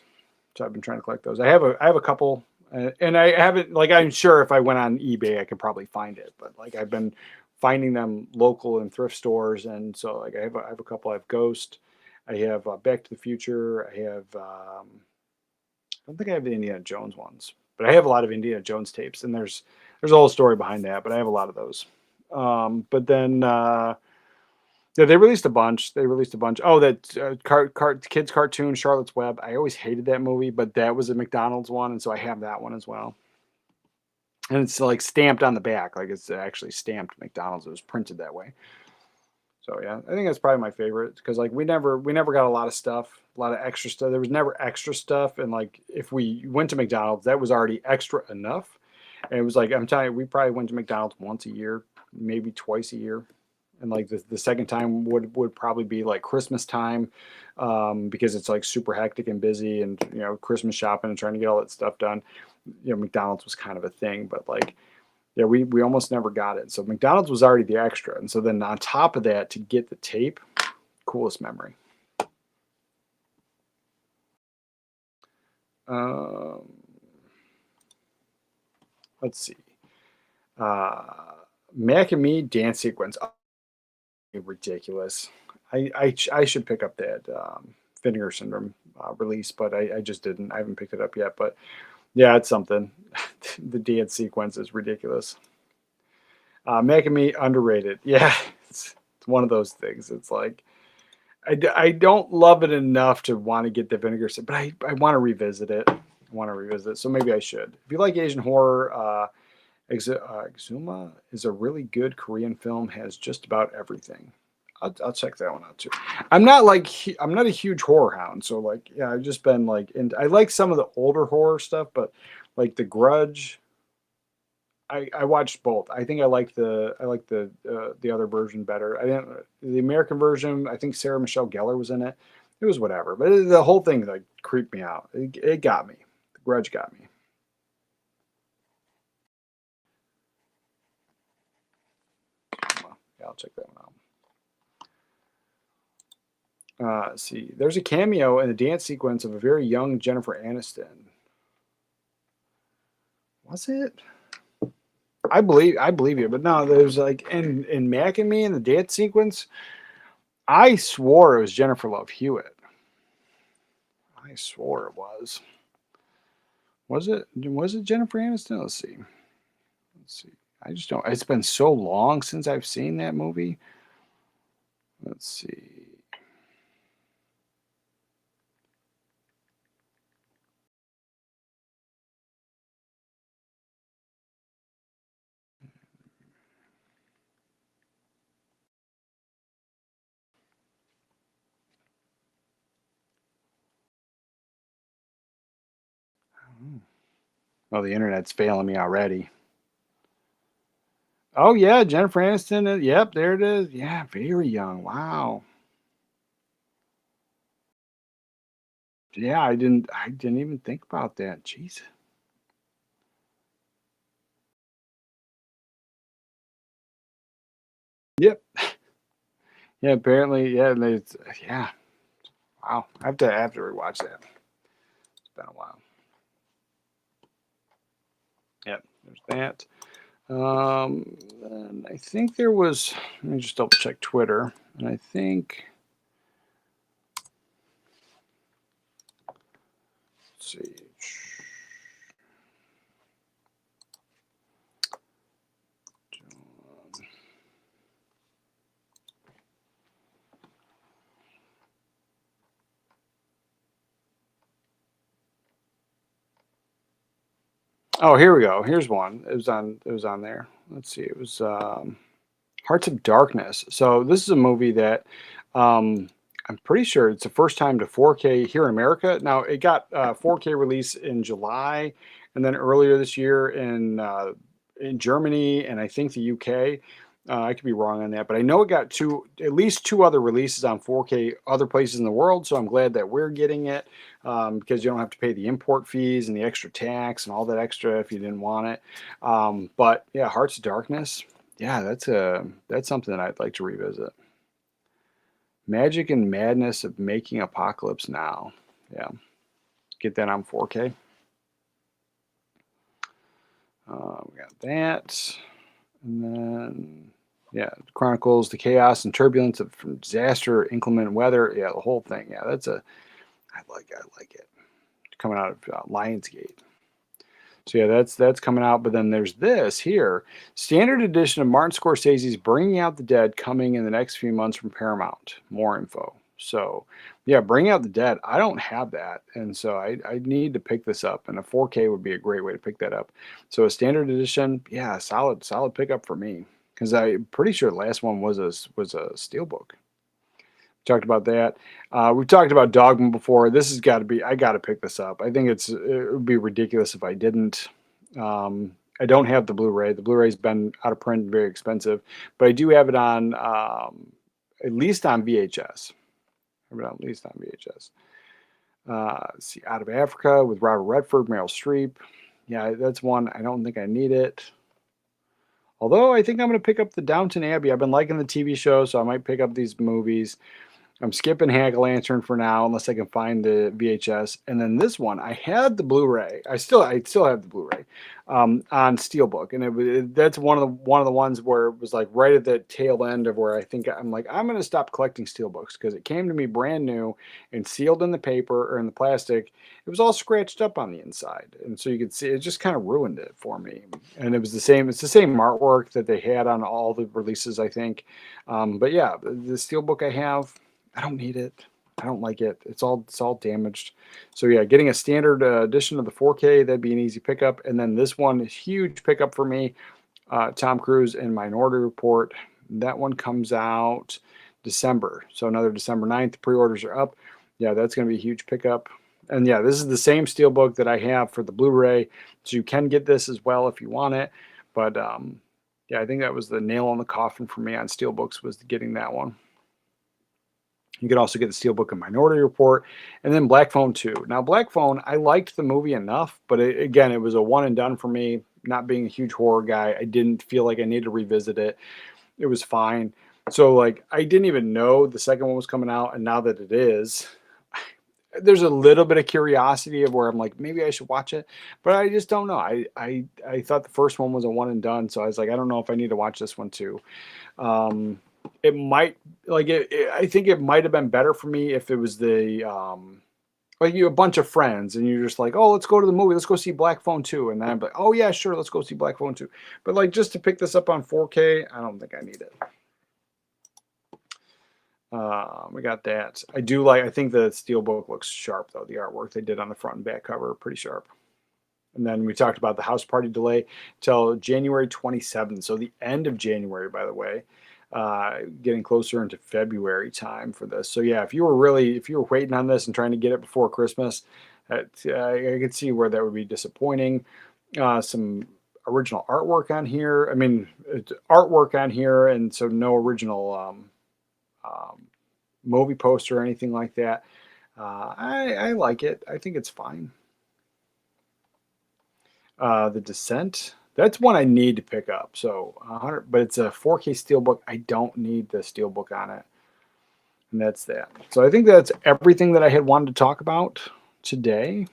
So I've been trying to collect those. I have a couple, and I haven't, like, I'm sure if I went on eBay, I could probably find it, but like I've been finding them local in thrift stores. And so like I have a couple. I have Ghost. I have Back to the Future. I have, I don't think I have the Indiana Jones ones, but I have a lot of Indiana Jones tapes, and there's a whole story behind that, but I have a lot of those. But then, Yeah, they released a bunch. They released a bunch. Oh, that kids cartoon Charlotte's Web. I always hated that movie, but that was a McDonald's one, and so I have that one as well. And it's like stamped on the back, like it's actually stamped McDonald's. It was printed that way. So yeah, I think that's probably my favorite because like we never got a lot of stuff, a lot of extra stuff. There was never extra stuff, and like if we went to McDonald's, that was already extra enough. And it was like I'm telling you, we probably went to McDonald's once a year, maybe twice a year. And like the second time would probably be like Christmas time, because it's like super hectic and busy, and Christmas shopping and trying to get all that stuff done. McDonald's was kind of a thing, but like yeah, we almost never got it. So McDonald's was already the extra, and so then on top of that, to get the tape, coolest memory. Um, let's see. Uh, Mac and Me dance sequence, oh, ridiculous. I should pick up that Vinegar Syndrome release, but I just didn't. I haven't picked it up yet, but yeah, it's something. The dance sequence is ridiculous. Mac and Me underrated. Yeah, it's one of those things. It's like I don't love it enough to want to get the Vinegar Syndrome, but I want to revisit it. I want to revisit it, so maybe I should. If you like Asian horror, Exuma is a really good Korean film. Has just about everything. I'll check that one out too. I'm not a huge horror hound, so like yeah, I've just been like, and I like some of the older horror stuff, but like The Grudge, I watched both. I think I like the other version better. I didn't the American version. I think Sarah Michelle Gellar was in it. It was whatever, but the whole thing like creeped me out. It got me. The Grudge got me. Well, yeah, I'll check that one out. Let's see. There's a cameo in the dance sequence of a very young Jennifer Aniston. Was it? I believe you, but no, there's like in Mac and Me in the dance sequence. I swore it was Jennifer Love Hewitt. I swore it was. Was it? Was it Jennifer Aniston? Let's see. Let's see. I just don't. It's been so long since I've seen that movie. Let's see. Oh, the internet's failing me already. Oh yeah, Jennifer Aniston. Yep, there it is. Yeah, very young. Wow. Yeah, I didn't even think about that. Jeez. Yep. Yeah, apparently, yeah, yeah. Wow. I have to rewatch that. It's been a while. Yep, there's that. And I think there was. Let me just double check Twitter, and I think. Let's see. Oh, here we go. Here's one. It was on. It was on there. Let's see. It was Hearts of Darkness. So this is a movie that I'm pretty sure it's the first time to 4K here in America. Now it got 4K release in July, and then earlier this year in Germany and I think the UK. I could be wrong on that, but I know it got at least two other releases on 4K other places in the world. So I'm glad that we're getting it, because you don't have to pay the import fees and the extra tax and all that extra if you didn't want it. But yeah, Hearts of Darkness. Yeah, that's something that I'd like to revisit. Magic and Madness of Making Apocalypse Now. Yeah, get that on 4K. We got that, and then yeah, Chronicles the chaos and turbulence of from disaster, inclement weather. Yeah, the whole thing. Yeah, I like it. Coming out of Lionsgate. So yeah, that's coming out. But then there's this here, standard edition of Martin Scorsese's Bringing Out the Dead, coming in the next few months from Paramount. More info. So yeah, Bringing Out the Dead. I don't have that, and so I need to pick this up. And a 4K would be a great way to pick that up. So a standard edition, yeah, solid pickup for me, because I'm pretty sure the last one was a steelbook. Talked about that. We've talked about Dogma before. This has got to be. I got to pick this up. I think it would be ridiculous if I didn't. I don't have the Blu-ray. The Blu-ray's been out of print, very expensive, but I do have it on at least on VHS. I have it at least on VHS. Let's see, Out of Africa with Robert Redford, Meryl Streep. Yeah, that's one. I don't think I need it. Although I think I'm going to pick up the Downton Abbey. I've been liking the TV show, so I might pick up these movies. I'm skipping Hack Lantern for now, unless I can find the VHS. And then this one, I had the Blu-ray. I still have the Blu-ray on Steelbook, and that's one of the ones where it was like right at the tail end of where I think I'm like, I'm going to stop collecting Steelbooks, because it came to me brand new and sealed in the paper or in the plastic. It was all scratched up on the inside, and so you could see it just kind of ruined it for me. And it was the same. It's the same artwork that they had on all the releases, I think. But yeah, the Steelbook I have. I don't need it. I don't like it. It's all damaged. So yeah, getting a standard edition of the 4K, that'd be an easy pickup. And then this one is huge pickup for me. Tom Cruise and Minority Report. That one comes out December. So another December 9th. The pre-orders are up. Yeah, that's going to be a huge pickup. And yeah, this is the same Steelbook that I have for the Blu-ray. So you can get this as well if you want it. But yeah, I think that was the nail on the coffin for me on Steelbooks, was getting that one. You could also get the Steelbook of Minority Report, and then Black Phone 2. Now, Black Phone, I liked the movie enough, but again, it was a one and done for me. Not being a huge horror guy, I didn't feel like I needed to revisit it. It was fine. So, like, I didn't even know the second one was coming out, and now that it is, there's a little bit of curiosity of where I'm like, maybe I should watch it, but I just don't know. I thought the first one was a one and done, so I was like, I don't know if I need to watch this one too. It might I think it might have been better for me if it was the like a bunch of friends and you're just like, oh, let's go to the movie, let's go see Black Phone 2, and then I'm like, oh yeah, sure, let's go see Black Phone 2. But like, just to pick this up on 4K, I don't think I need it. We got that. I think the Steelbook looks sharp though. The artwork they did on the front and back cover are pretty sharp. And then we talked about the house party delay till January 27th. So the end of January, by the way. Getting closer into February time for this. So yeah, if you were waiting on this and trying to get it before Christmas, I could see where that would be disappointing. Some original artwork on here. I mean, it's artwork on here, and so no original movie poster or anything like that. I like it. I think it's fine. The Descent. That's one I need to pick up. So 100, but it's a 4K Steelbook. I don't need the Steelbook on it. And that's that. So I think that's everything that I had wanted to talk about today.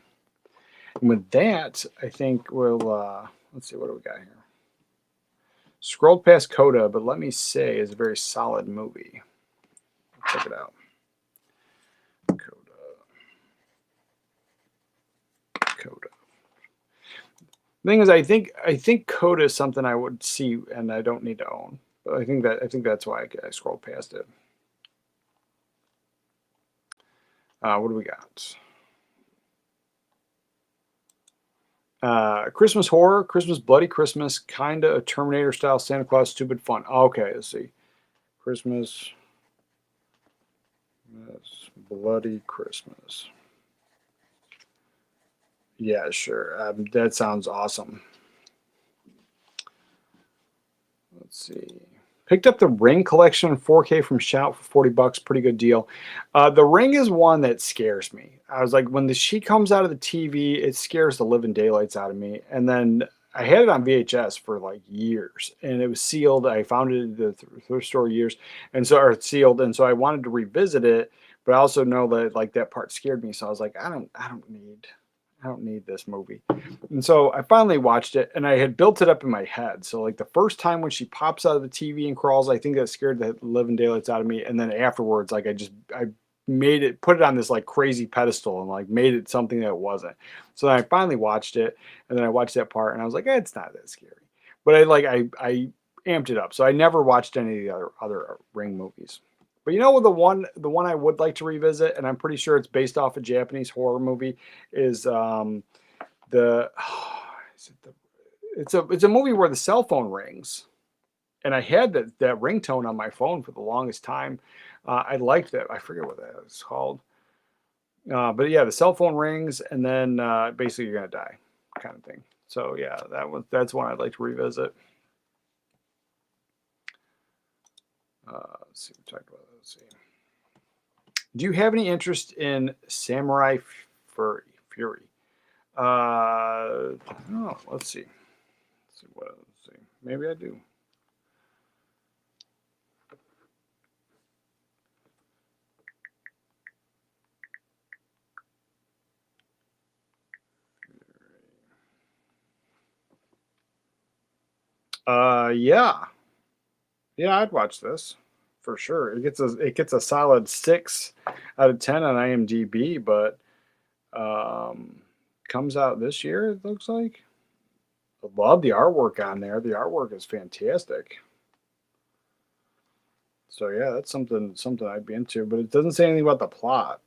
And with that, I think we'll, let's see, what do we got here? Scrolled past Coda, but let me say is a very solid movie. Check it out. Coda. Thing is, I think Coda is something I would see and I don't need to own. But I think that's why I scrolled past it. What do we got? Christmas horror, Christmas bloody Christmas, kinda a Terminator style Santa Claus stupid fun. Okay, let's see. Christmas bloody Christmas. Yeah, sure. That sounds awesome. Let's see. Picked up the Ring collection 4K from Shout for $40. Pretty good deal. The Ring is one that scares me. I was like, when she comes out of the TV, it scares the living daylights out of me. And then I had it on VHS for like years, and it was sealed. I found it at the thrift store years, and so it's sealed. And so I wanted to revisit it, but I also know that like that part scared me. So I was like, I don't need this movie. And so I finally watched it, and I had built it up in my head. So like the first time when she pops out of the TV and crawls, I think that scared the living daylights out of me. And then afterwards, like I put it on this like crazy pedestal and like made it something that it wasn't. So then I finally watched it, and then I watched that part and I was like, it's not that scary. But I amped it up. So I never watched any of the other Ring movies. But you know, the one I would like to revisit, and I'm pretty sure it's based off a Japanese horror movie, is the it's a movie where the cell phone rings, and I had that ringtone on my phone for the longest time. I liked that. I forget what that is called. But yeah, the cell phone rings, and then basically you're gonna die, kind of thing. So yeah, that's one I'd like to revisit. Let's see. We talked about that. Let's see. Do you have any interest in Samurai Fury? Oh, let's see. Let's see. Maybe I do. Yeah. Yeah, I'd watch this for sure. It gets a solid 6 out of 10 on IMDb, but comes out this year, it looks like. I love the artwork on there. The artwork is fantastic. So yeah, that's something I'd be into, but it doesn't say anything about the plot.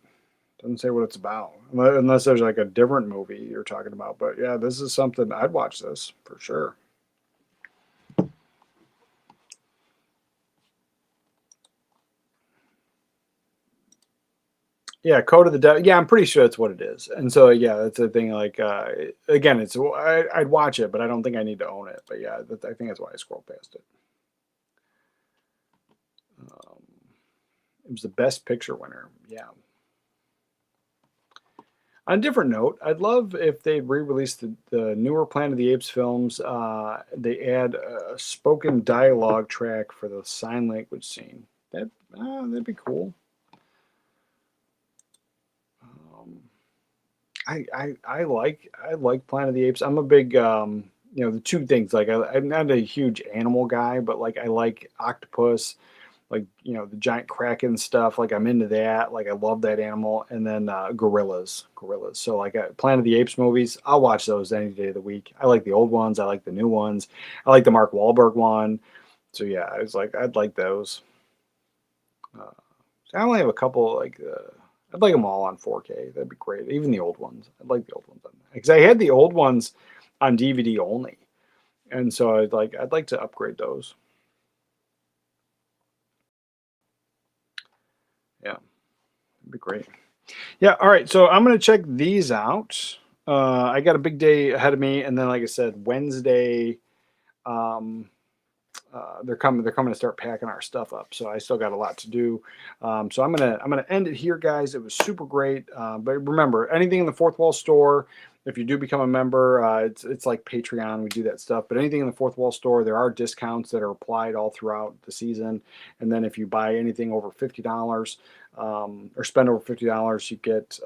It doesn't say what it's about. Unless there's like a different movie you're talking about. But yeah, this is something I'd watch this for sure. Yeah, Code of the Devil. Yeah, I'm pretty sure that's what it is. And so yeah, that's the thing. Like again, I'd watch it, but I don't think I need to own it. But yeah, I think that's why I scrolled past it. It was the Best Picture winner. Yeah. On a different note, I'd love if they re-released the newer Planet of the Apes films. They add a spoken dialogue track for the sign language scene. That'd be cool. I like Planet of the Apes. I'm a big the two things, like I'm not a huge animal guy, but like I like octopus, like the giant kraken stuff. Like I'm into that. Like I love that animal. And then gorillas. So like Planet of the Apes movies, I'll watch those any day of the week. I like the old ones. I like the new ones. I like the Mark Wahlberg one. So yeah, I was like, I'd like those. I only have a couple like. I'd like them all on 4K. That'd be great. Even the old ones. I'd like the old ones on that, because I had the old ones on DVD only, and so I'd like to upgrade those. Yeah, it'd be great. Yeah. All right. So I'm gonna check these out. I got a big day ahead of me, and then like I said, Wednesday. They're coming to start packing our stuff up, so I still got a lot to do. So I'm gonna end it here, guys. It was super great. But remember, anything in the Fourth Wall store, if you do become a member, it's like Patreon. We do that stuff. But anything in the Fourth Wall store, there are discounts that are applied all throughout the season. And then if you buy anything over $50 or spend over $50, you get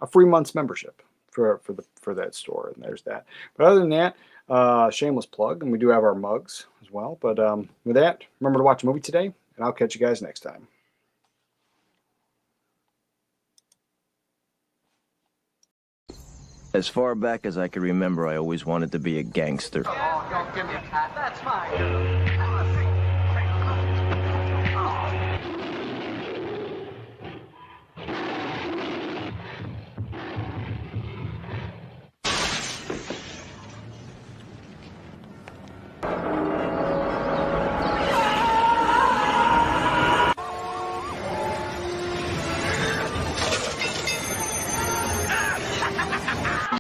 a free month's membership for that store. And there's that. But other than that. Shameless plug, and we do have our mugs as well. But with that, remember to watch a movie today, and I'll catch you guys next time. As far back as I can remember, I always wanted to be a gangster. Oh, don't give me a cat. That's mine.